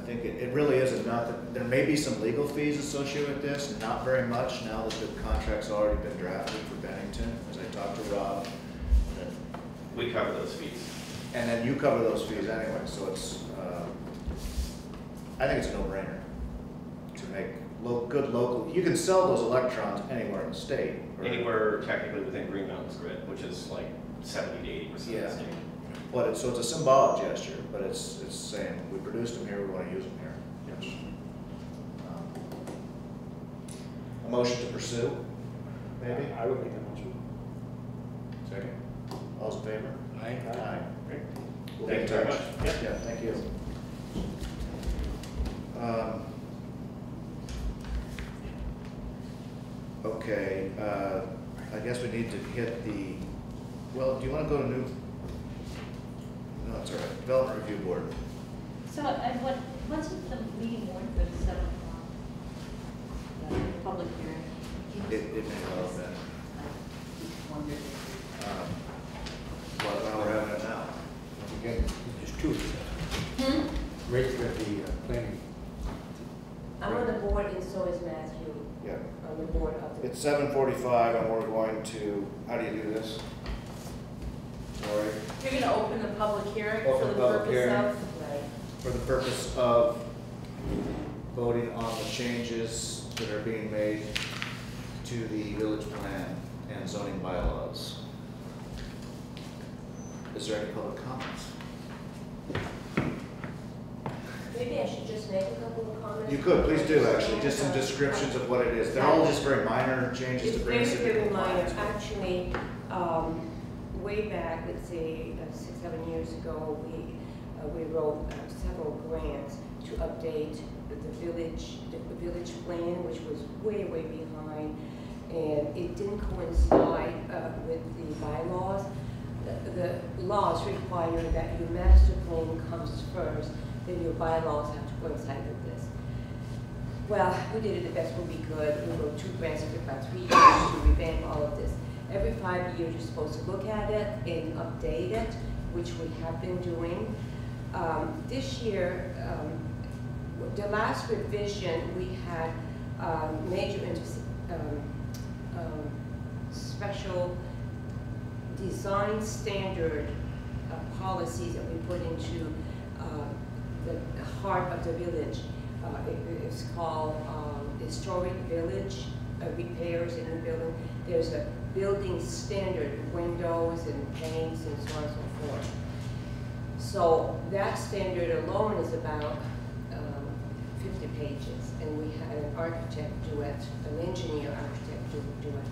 think it really is enough. There may be some legal fees associated with this, not very much now that the contract's already been drafted for Bennington, as I talked to Rob. We cover those fees. And then you cover those fees anyway, so it's, I think it's a no-brainer to make good local, you can sell those electrons anywhere in the state. Anywhere technically within Green Mountain's grid, which is like 70 to 80% of the state. But so it's a symbolic gesture, but it's saying, we produced them here, we want to use them here. Yes. A motion to pursue, maybe? I would make that motion. Second. All's in favor? Aye. Aye. Great. We'll Thank be you in very touch. much. Yeah, thank you. Okay, I guess we need to hit the, well, do you want to go to new? No, it's all right. Development Review Board. So what's the meeting warrant for the 7 o'clock? Public hearing? It may well have been. I just wondered if Well, we're having it now. Again, there's two of them. Ray's got the planning. I'm on the board and so is Matthew. Yeah. On the board of the. It's 7:45 and we're going to, how do you do this? Lori? You're gonna open the public hearing Open for the the public purpose hearing. of? Right. For the purpose of voting on the changes that are being made to the village plan and zoning bylaws. Is there any public comments? Maybe I should just make a couple of comments. You could, please do actually, just some descriptions of what it is. They're all just very minor changes It's to bring us into very minor. compliance. Actually, way back, let's say 6-7 years ago, we wrote several grants to update the village plan, which was way behind, and it didn't coincide with the bylaws. The laws require that your master plan comes first, then your bylaws have to coincide with this. Well, we did it the best way we could. We wrote 2 grants for about 3 years to revamp all of this. Every 5 years, you're supposed to look at it and update it, which we have been doing. This year, the last revision, we had major special design standard policies that we put into the heart of the village. It's called historic village repairs in the building. There's a building standard, windows and paints and so on and so forth. So that standard alone is about 50 pages, and we had an architect do it, an engineer architect do it.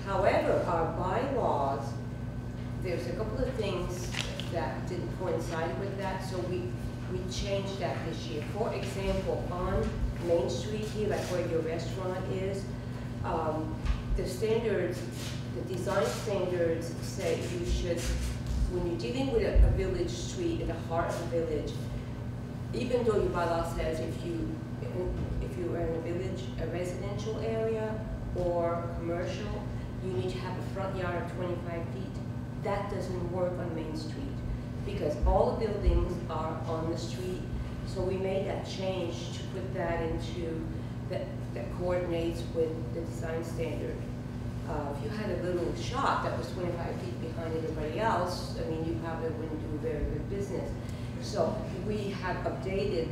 However, our bylaws, there's a couple of things that didn't coincide with that, so we changed that this year. For example, on Main Street here, like where your restaurant is, the standards, the design standards say you should, when you're dealing with a village street in the heart of the village, even though your bylaw says if you are in a village, a residential area or commercial, you need to have a front yard of 25 feet. That doesn't work on Main Street because all the buildings are on the street. So we made that change to put that into, that coordinates with the design standard. If you had a little shop that was 25 feet behind everybody else, I mean, you probably wouldn't do very good business. So we have updated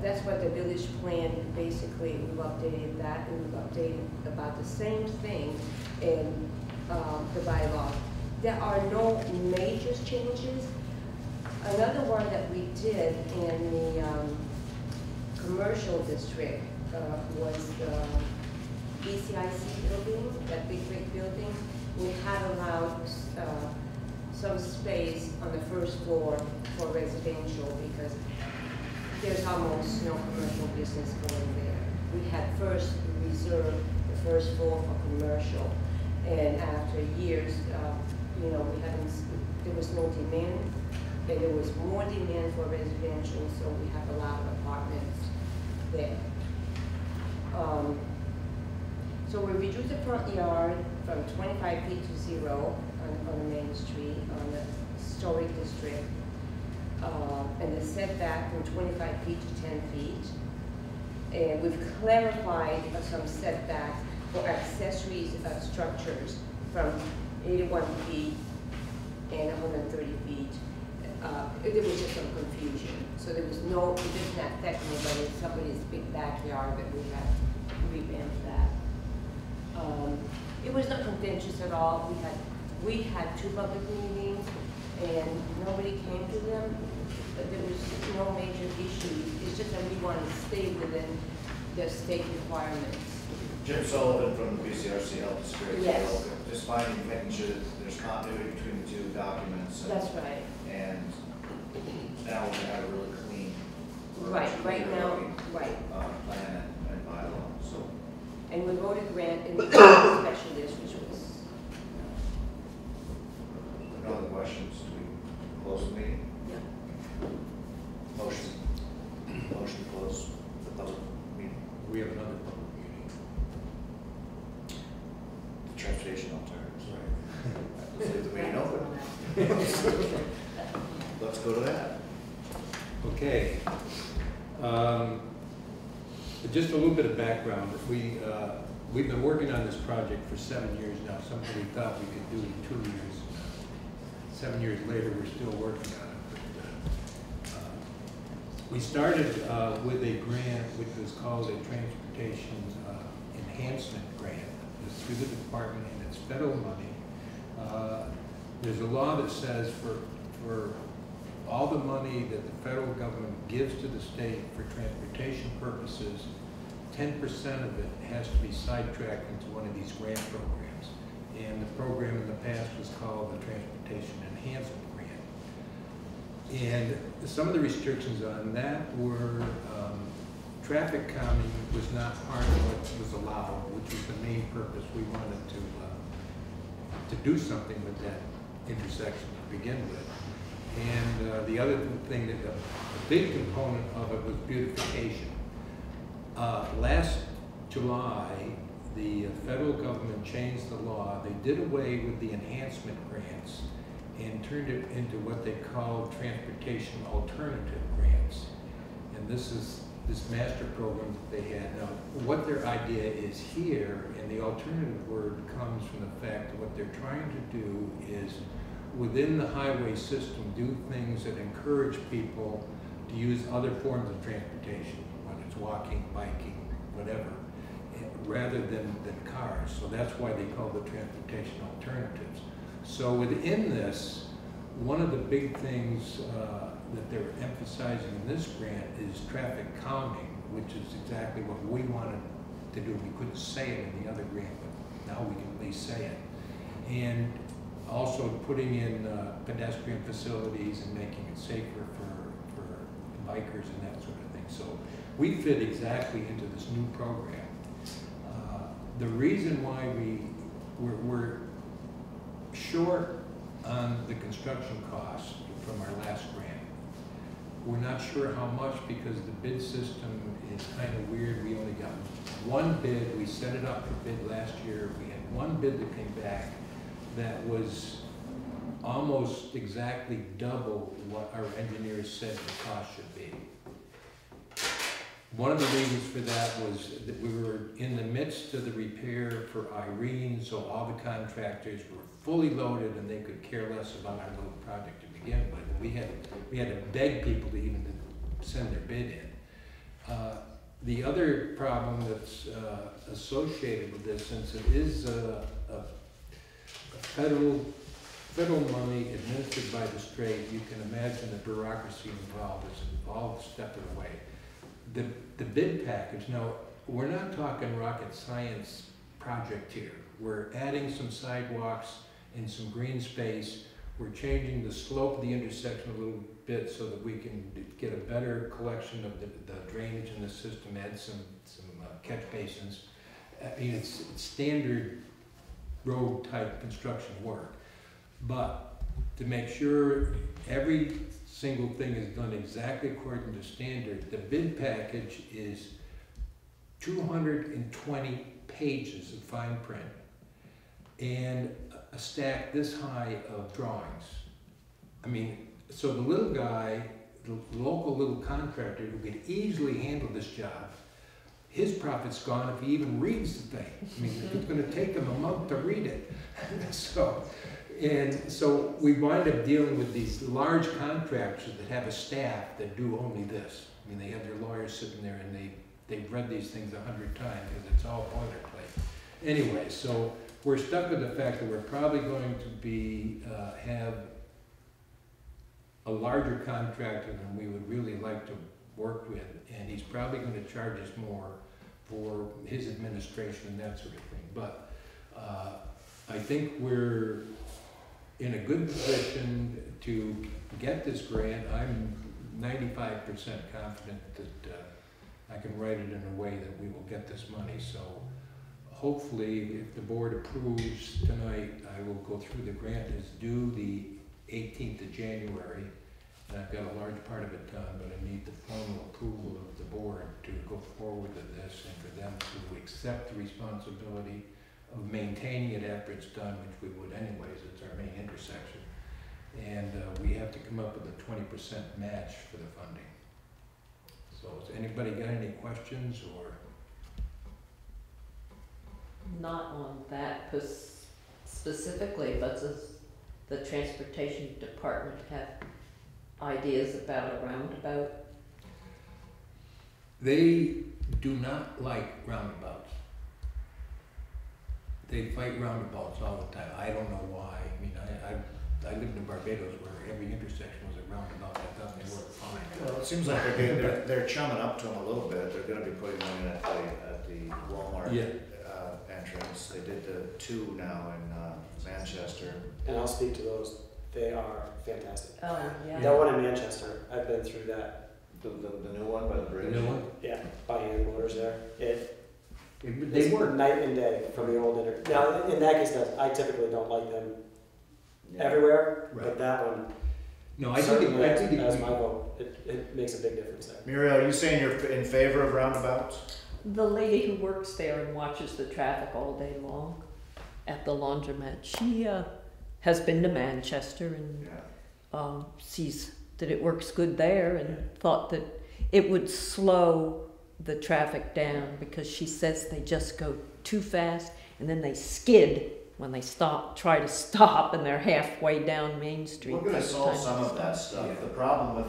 that's what the village plan, basically, we've updated that, and we've updated about the same thing in the bylaw. There are no major changes. Another one that we did in the commercial district was the BCIC building, that big brick building. We had allowed some space on the first floor for residential because there's almost no commercial business going there. We had first reserved the first floor for commercial, and after years, you know, there was no demand, and there was more demand for residential, so we have a lot of apartments there. So we reduced the front yard from 25 feet to 0 on the main street, on the historic district. And the setback from 25 feet to 10 feet. And we've clarified some setbacks for accessories structures from 81 feet and 130 feet. There was just some confusion. So there was no, it didn't affect anybody, somebody's big backyard that we had revamped that. It was not contentious at all. We had 2 public meetings and nobody came to them. But there was no major issues. It's just that we want to stay within the state requirements. Jim Sullivan from the BCRC helped us very Yes. well. Just finding, making sure that there's continuity between the 2 documents. That's right. And now we have a really clean. Right now, right. Plan and bylaw, so. And we wrote a grant in the specialist, which was. No other questions? Do we close the meeting? Yeah. Motion to close the public meeting. We have another public meeting. The transportation alternatives. Right. Let's leave the meeting open. Let's go to that. Okay. Just a little bit of background. We've been working on this project for 7 years now, something we thought we could do in 2 years. 7 years later, we're still working on it. But, we started with a grant which was called a Transportation Enhancement Grant. It's through the department and it's federal money. There's a law that says for all the money that the federal government gives to the state for transportation purposes, 10% of it has to be sidetracked into one of these grant programs. And the program in the past was called the Transportation Enhancement Grant. And some of the restrictions on that were traffic calming was not part of what was allowed, which was the main purpose. We wanted to do something with that intersection to begin with. And the other thing, that a big component of it was beautification. Last July, the federal government changed the law. They did away with the enhancement grants and turned it into what they call transportation alternative grants. And this is this master program that they had. Now, what their idea is here, and the alternative word comes from the fact that what they're trying to do is within the highway system, do things that encourage people to use other forms of transportation, whether it's walking, biking, whatever, rather than cars. So that's why they call the transportation alternatives. So within this, one of the big things that they're emphasizing in this grant is traffic calming, which is exactly what we wanted to do. We couldn't say it in the other grant, but now we can at least say it. And also putting in pedestrian facilities and making it safer for bikers and that sort of thing. So we fit exactly into this new program. The reason why we're short on the construction costs from our last grant. We're not sure how much because the bid system is kind of weird. We only got one bid. We set it up for bid last year. We had one bid that came back that was almost exactly double what our engineers said the cost should be. One of the reasons for that was that we were in the midst of the repair for Irene, so all the contractors were fully loaded and they could care less about our little project to begin with. We had to beg people to even send their bid in. The other problem that's associated with this, since it is a federal money administered by the state, you can imagine the bureaucracy involved is involved a step of the way. The bid package, now, we're not talking rocket science project here. We're adding some sidewalks and some green space. We're changing the slope of the intersection a little bit so that we can get a better collection of the drainage in the system, add some catch basins. I mean, it's standard road type construction work. But to make sure every single thing is done exactly according to standard, the bid package is 220 pages of fine print and a stack this high of drawings. I mean, so the little guy, the local little contractor who could easily handle this job, his profit's gone if he even reads the thing. I mean, it's gonna take him a month to read it. So we wind up dealing with these large contractors that have a staff that do only this. I mean, they have their lawyers sitting there and they've read these things 100 times because it's all boilerplate. Anyway, so we're stuck with the fact that we're probably going to be, have a larger contractor than we would really like to work with, and he's probably going to charge us more for his administration and that sort of thing. But I think we're in a good position to get this grant. I'm 95% confident that I can write it in a way that we will get this money. So hopefully, if the board approves tonight, I will go through. The grant is due the 18th of January, and I've got a large part of it done, but I need the formal approval of the board to go forward with this and for them to accept the responsibility of maintaining it after it's done, which we would anyways. It's our main intersection. And we have to come up with a 20% match for the funding. So has anybody got any questions or? Not on that specifically, but does the transportation department have ideas about a roundabout? They do not like roundabouts. They fight roundabouts all the time. I don't know why. I mean, I lived in Barbados where every intersection was a roundabout. I thought they worked fine. Well, it seems like they're chumming up to them a little bit. They're gonna be putting one in at the Walmart entrance. They did the 2 now in Manchester. And I'll speak to those. They are fantastic. Oh, yeah. That one in Manchester, I've been through that. The new one by the bridge? The new one? Yeah, by hand motors there. They work. Night and day from the old inter. Now, in that case, I typically don't like them everywhere, Right. but that one, No, I think certainly it, as my vote, it makes a big difference there. Muriel, are you saying you're in favor of roundabouts? The lady who works there and watches the traffic all day long at the laundromat, she has been to Manchester and sees that it works good there and thought that it would slow the traffic down because she says they just go too fast and then they skid when they try to stop, and they're halfway down Main Street. We're gonna solve some of that stop. stuff. The problem with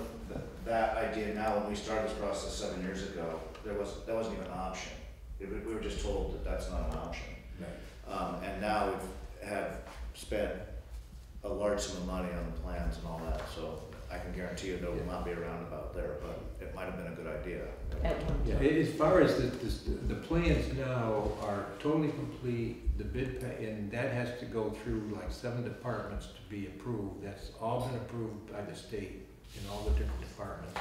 that idea now, when we started this process 7 years ago, that wasn't even an option. We were just told that that's not an option. Right. And now we have spent a large sum of money on the plans and all that, so I can guarantee you there will not be a roundabout there, but it might have been a good idea. Yeah, as far as the plans now are totally complete, the bid, and that has to go through like 7 departments to be approved. That's all been approved by the state in all the different departments.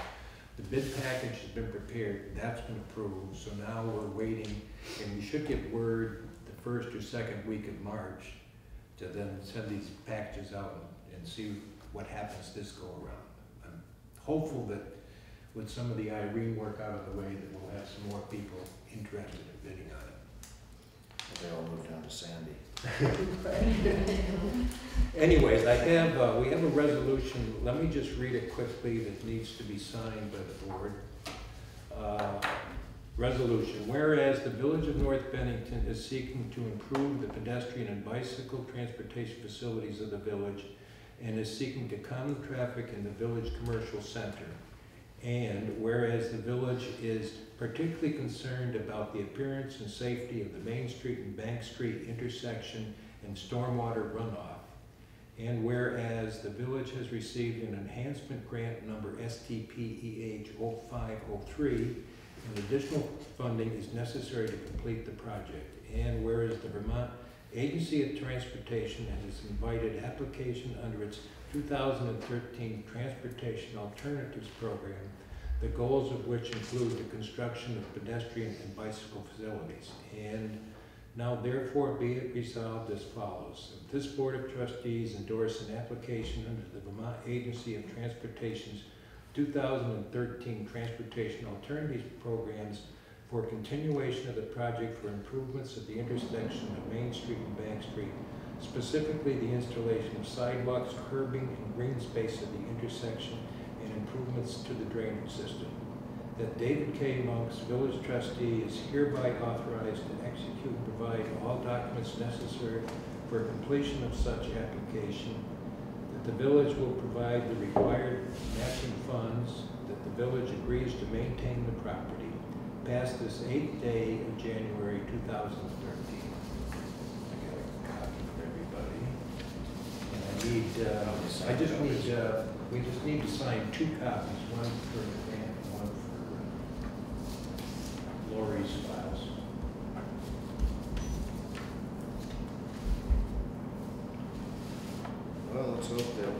The bid package has been prepared, that's been approved, so now we're waiting, and we should get word the first or second week of March to then send these packages out and see what happens this go around. I'm hopeful that with some of the Irene work out of the way that we'll have some more people interested in bidding on it. They all moved down to Sandy. Anyways, we have a resolution. Let me just read it quickly that needs to be signed by the board. Resolution, whereas the Village of North Bennington is seeking to improve the pedestrian and bicycle transportation facilities of the village and is seeking to calm the traffic in the village commercial center. And whereas the village is particularly concerned about the appearance and safety of the Main Street and Bank Street intersection and stormwater runoff. And whereas the village has received an enhancement grant number STPEH 0503, and additional funding is necessary to complete the project. And whereas the Vermont Agency of Transportation has invited application under its 2013 Transportation Alternatives Program, the goals of which include the construction of pedestrian and bicycle facilities. And now therefore be it resolved as follows. If this Board of Trustees endorse an application under the Vermont Agency of Transportation's 2013 Transportation Alternatives Programs for continuation of the project for improvements at the intersection of Main Street and Bank Street, specifically the installation of sidewalks, curbing, and green space at the intersection, and improvements to the drainage system. That David K. Monks, village trustee, is hereby authorized to execute and provide all documents necessary for completion of such application. That the village will provide the required matching funds. That the village agrees to maintain the property. Passed this 8th day of January 2013. I got a copy for everybody. And we just need to sign 2 copies, one for the grant and one for Lori's files. Well, let's hope that.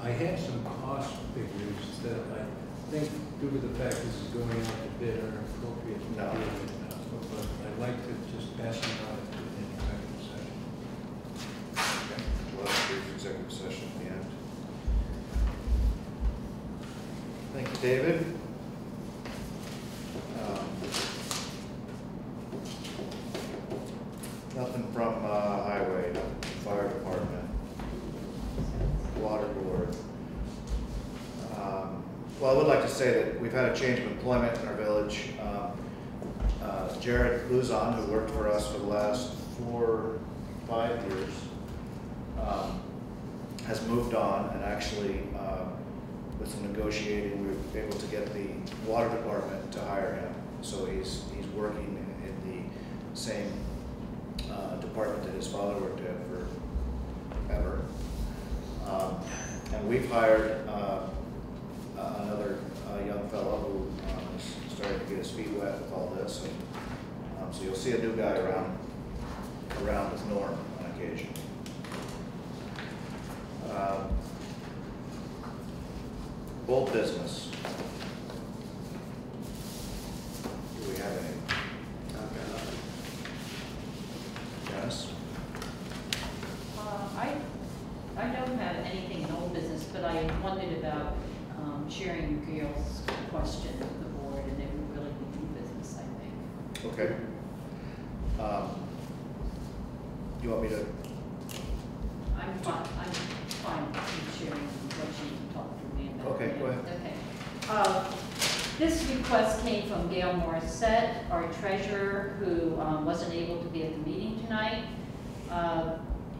I have some cost figures that I think, due to the fact this is going out to bid, are appropriate. No. But I'd like to just pass them out to the executive session. Okay. We'll have a brief executive session at the end. Thank you, David. Nothing from highway, nothing from fire department, water board. Well, I would like to say that we've had a change of employment in our village. Jared Luzon, who worked for us for the last 4 or 5 years, has moved on, and actually, with some negotiating, we were able to get the water department to hire him. So he's working in the same department that his father worked at forever. And we've hired another young fellow who is starting to get his feet wet with all this. And, so you'll see a new guy around with Norm on occasion. Old business. Do we have any? Yes? I don't have anything in old business, but I wondered about sharing Gail's question with the board, and it would really be new business, I think. Okay. You want me to? I'm fine with sharing what she talked to me about. Okay, go ahead. Okay. This request came from Gail Morissette, our treasurer, who wasn't able to be at the meeting tonight.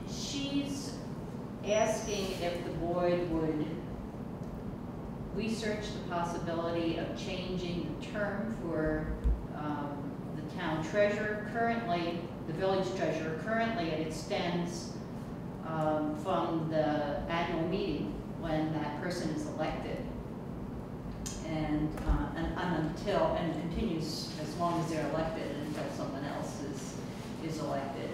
She's asking if the board would research the possibility of changing the term for the town treasurer. Currently, the village treasurer, currently it extends from the annual meeting when that person is elected, and continues as long as they're elected until someone else is elected.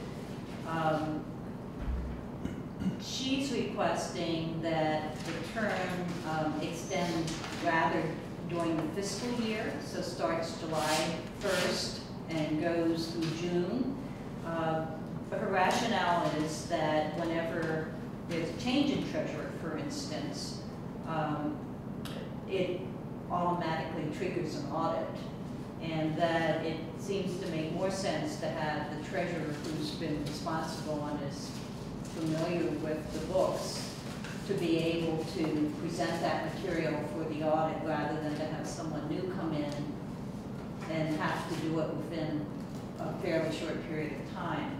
She's requesting that the term extend rather during the fiscal year, so starts July 1st and goes through June. Her rationale is that whenever there's a change in treasurer, for instance, it automatically triggers an audit, and that it seems to make more sense to have the treasurer who's been responsible and is familiar with the books to be able to present that material for the audit rather than to have someone new come in and have to do it within a fairly short period of time.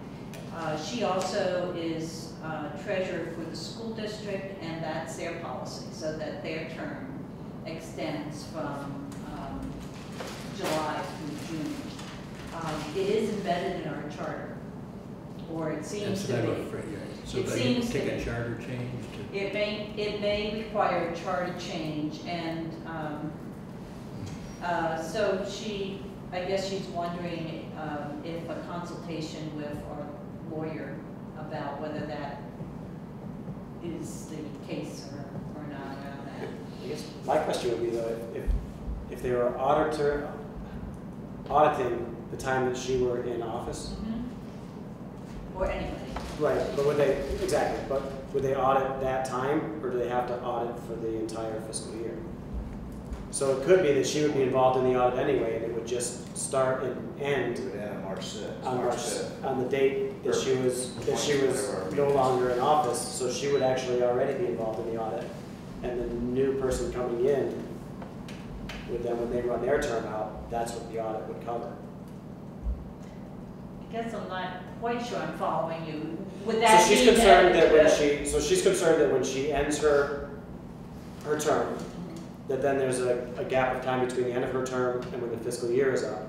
She also is treasurer for the school district, and that's their policy, so that their term extends from July through June. It is embedded in our charter, or it seems to be. That's what I'm afraid, yeah. So It they seems take to a be. charter change to. It may require a charter change, and so I guess she's wondering if a consultation with our lawyer about whether that is the case or not around that. I guess my question would be though, if they were auditing the time that she were in office, Or anybody. right, but would they audit that time, or do they have to audit for the entire fiscal year? So it could be that she would be involved in the audit anyway, and it would just start and end Do it on March 6th. on March 5th. on the date that she was no longer in office, so she would actually already be involved in the audit. And the new person coming in would then, when they run their term out, that's what the audit would cover. I guess I'm not quite sure I'm following you. Would So that she's mean concerned that when she ends her term, that then there's a gap of time between the end of her term and when the fiscal year is up,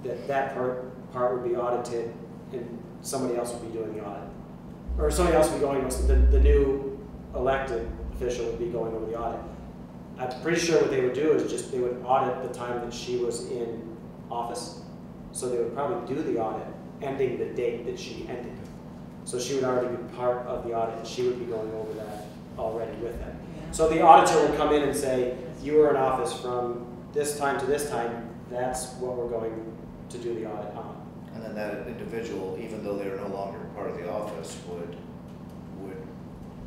that part would be audited and somebody else would be doing the audit. Or somebody else would be going, the new elected official would be going over the audit. I'm pretty sure what they would do is just, they would audit the time that she was in office. So they would probably do the audit, ending the date that she ended. So she would already be part of the audit, and she would be going over that already with them. So the auditor would come in and say, you were in office from this time to this time, that's what we're going to do the audit on. And then that individual, even though they're no longer part of the office, would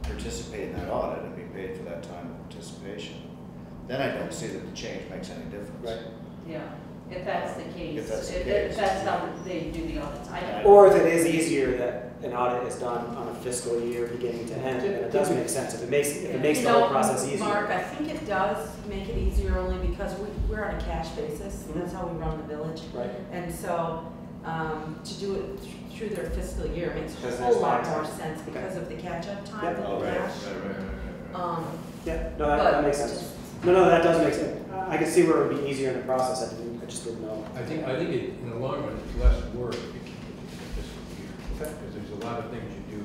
participate in that audit and be paid for that time of participation. Then I don't see that the change makes any difference. Right. Yeah, if that's the case. If that's the If case. that's how they do the audits. Or if it is easier that an audit is done on a fiscal year beginning to end, then it does make sense. If it makes the whole process easier. Mark, I think it does make it easier only because we're on a cash basis. That's how we run the village. Right. And so to do it through their fiscal year makes a Because whole there's lot tax. more sense because of the catch-up time Yep. with Oh, the right, cash. right. Yeah, no, that makes sense. No, that does make sense. I can see where it would be easier in the process. I just didn't know. I think it, in the long run, it's less work if you keep it in the fiscal year. Okay. Because there's a lot of things you do,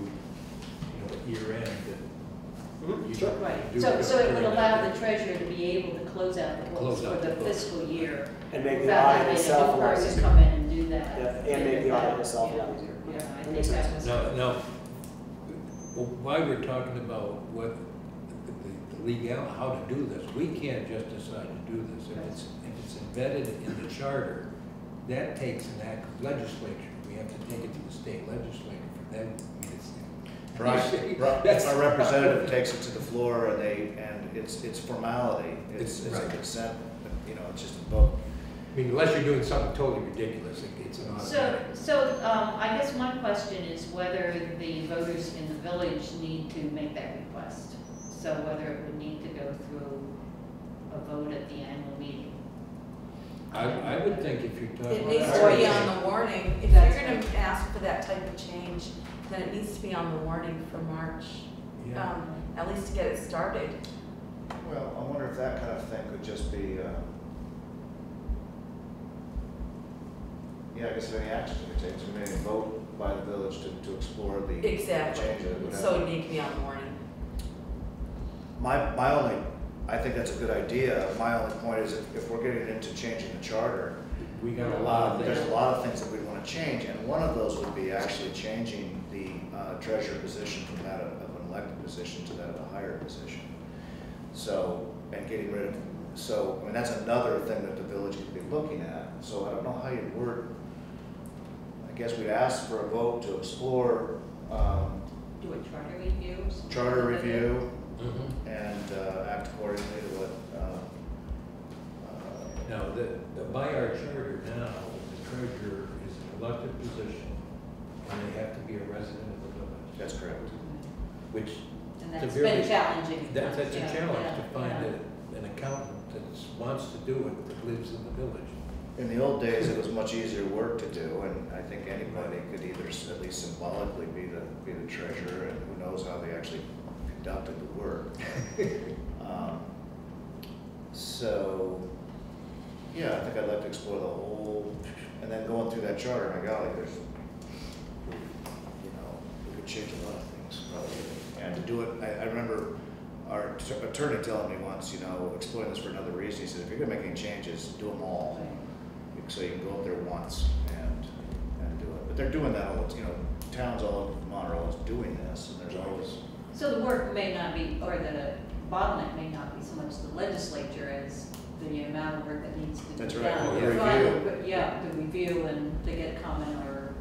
at year end that you Sure. don't Right, do. so it would during allow that the treasurer to be able to close out the books Close for out the the books. fiscal year. And make the without audit having itself a a new lot person easier. come in and do that. Yeah, and make the audit itself a lot easier. Yeah, I That think makes that sense. was. No, why we're talking about what the legal, how to do this, we can't just decide to do this. If it's embedded in the charter, that takes an act of legislature. We have to take it to the state legislature for them. I mean, Our representative takes it to the floor and it's formality. It's a Right. consent, it's just a vote. I mean, unless you're doing something totally ridiculous, it's an automatic. So I guess one question is whether the voters in the village need to make that request. So whether it would need to go through a vote at the annual meeting. I would think if you're talking. It needs about to be hurricane- on the warning. If That's you're gonna ask for that type of change, then it needs to be on the warning for March, Yeah. at least to get it started. Well, I wonder if that kind of thing could just be, I guess if any action to be taken, so maybe a vote by the village to explore the change that would Exactly. happen. So it need to be on the warning. My only, I think that's a good idea. My only point is if we're getting into changing the charter, We got a lot of there's things. a lot of things that we want to change, and one of those would be actually changing the treasurer position from that of an elected position to that of a hired position. So, and getting rid of, that's another thing that the village could be looking at. So I don't know how you word, I guess we'd ask for a vote to explore Do a charter review or something? charter like that? review Mhm. and act accordingly to what Now, by our charter now, the treasurer is an elected position, and they have to be a resident of the village, that's correct. which, And It's a that's very- been challenging. that's a Yeah, challenge yeah, to find yeah. an accountant that wants to do it, that lives in the village. in the old days, it was much easier work to do, and I think anybody could either at least symbolically be the treasurer, and who knows how they actually conducted the work. So, yeah, I think I'd like to explore the whole, and then going through that charter, my golly, there's, you know, we could change a lot of things probably. And to do it, I remember our attorney telling me once, you know, exploring this for another reason, he said, if you're gonna make any changes, do them all. So you can go up there once and do it. But they're doing that all, you know, towns all over Vermont are always doing this, and there's always. So the work may not be, or the bottleneck may not be so much the legislature as the amount of work that needs to be done. That's right. Yeah, The review. Yeah, the review and they get comment or.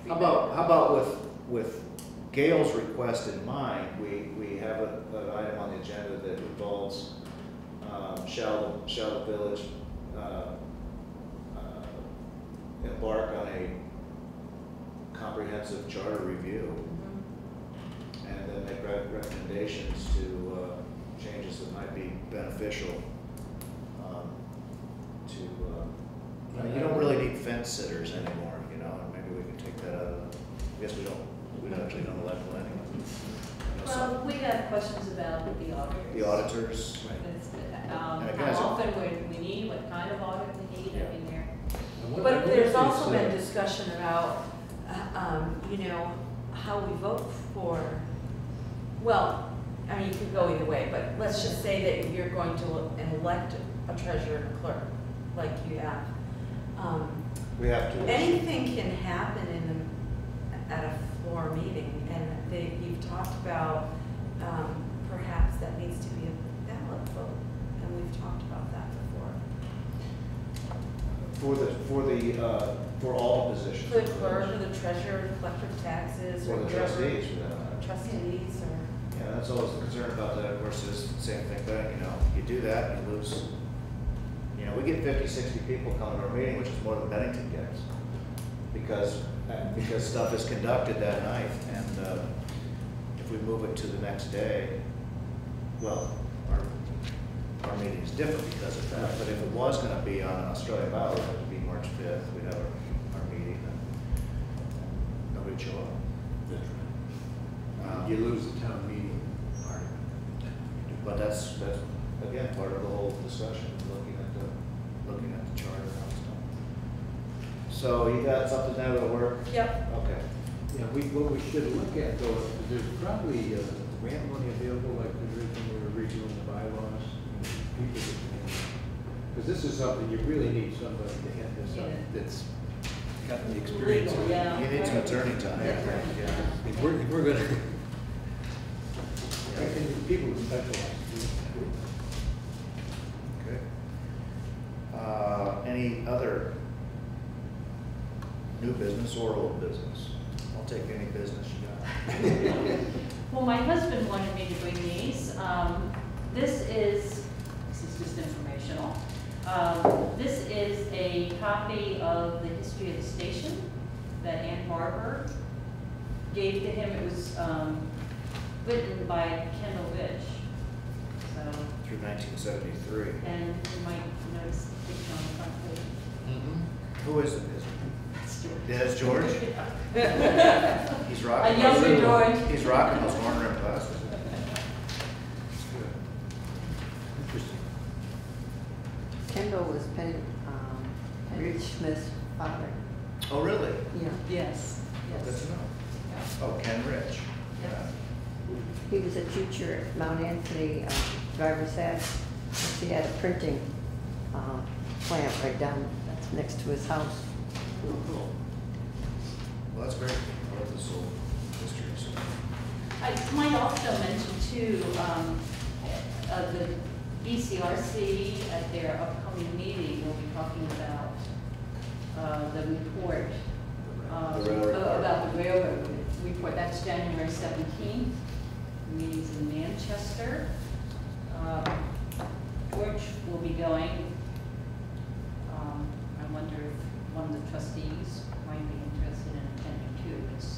How about with Gail's request in mind, we have an item on the agenda that involves shall the village embark on a comprehensive charter review, and then make recommendations to changes that might be beneficial to. You don't really need fence sitters anymore, you know, and maybe we can take that out of. I guess we actually don't elect one anyway. You know, Well, we got questions about the auditors. The auditors. And again, how often we need, what kind of audit we need, I mean, But there's also been discussion about, you know, how we vote for, well, I mean, you could go either way, but let's just say that you're going to elect a treasurer and a clerk, like you have. We have to. Anything can happen at a floor meeting, and you've talked about perhaps that needs to be a ballot vote, and we've talked about that before. For all positions. For the clerk, or the treasurer, collector of taxes, or Or the whatever. trustees, for that matter. Trustees, or. Yeah, that's always the concern about that, of course, is the same thing, but, you know, you do that, you lose, you know, we get 50, 60 people coming to our meeting, which is more than Bennington gets. Because stuff is conducted that night, and if we move it to the next day, well, our meeting is different because of that, but if it was gonna be on an Australian ballot, it would be March 5th, we'd have our meeting, and nobody'd show up. You lose the town meeting part of it. But that's again part of the whole discussion, looking at the charter and all stuff. So you got something there that'll work? Yep. Okay. Yeah, what we should look at though, there's probably grant money available like there is when we were redoing the bylaws. Because this is something you really need somebody to head this up that's got the experience. Legal, yeah. You need some attorney time. Yeah. If we're gonna, I think people who specialize. Okay. Any other new business or old business? I'll take any business you got. Well, my husband wanted me to bring these. This is just informational. This is a copy of the history of the station that Ann Barber gave to him. It was written by Kendall Rich. So, Through 1973. and you might notice the picture on the front page. Who is it? That's George. Yeah, it's George? He's rocking. A younger George. He's rocking those horn rimmed glasses. Interesting. Kendall was Rich Smith's father. Oh, really? Yeah. Yes, Good yes. to know. Yeah. Oh, Ken Rich. Yeah. He was a teacher at Mount Anthony Driver's Ed. He had a printing plant right down next to his house. Oh, cool. Well, that's great. I love this old history. So. I might also mention too, the BCRC at their upcoming meeting will be talking about the report. The railroad report. About the railroad report. That's January 17th. The meeting's in Manchester. George will be going. I wonder if one of the trustees might be interested in attending too. It's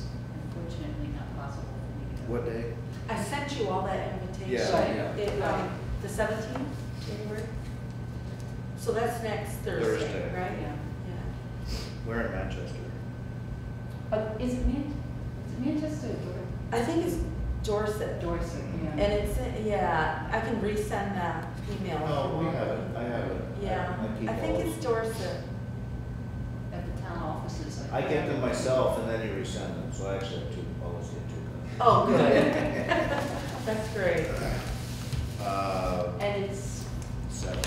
unfortunately not possible for me to go. What day? I sent you all that invitation. Yeah, yeah. The 17th, January? So that's next Thursday, Thursday. right? Yeah. Yeah. We're in Manchester. Is it Manchester or I think it's Dorset. Dorset? Yeah. And it's, yeah, I can resend that email. if you Oh, we want. have it, I have it. Yeah, keep I think all it's those. Dorset. At the town offices. I get them myself and then you resend them, so I actually have two, always get two copies. Oh, good. That's great. And it's 7.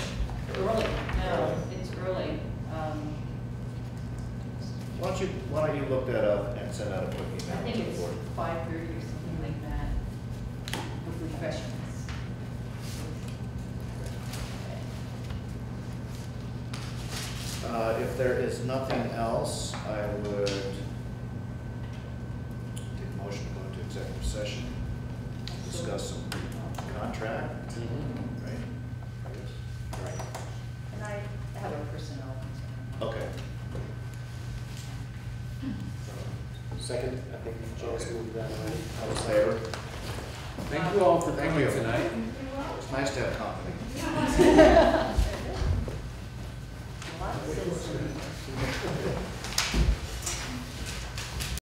early, no, it's early. Why don't you look that up and send out a quick I email think to the it's board? 5:30 or something like that, with refreshments. If there is nothing else, I would take a motion to go into executive session, discuss some contract, right? Right. And I have a personnel concern. Okay. Second, I think Janice Okay. moved that already. All in favor? Thank you all for Thank coming you. tonight. It's nice to have company. A lot of citizens.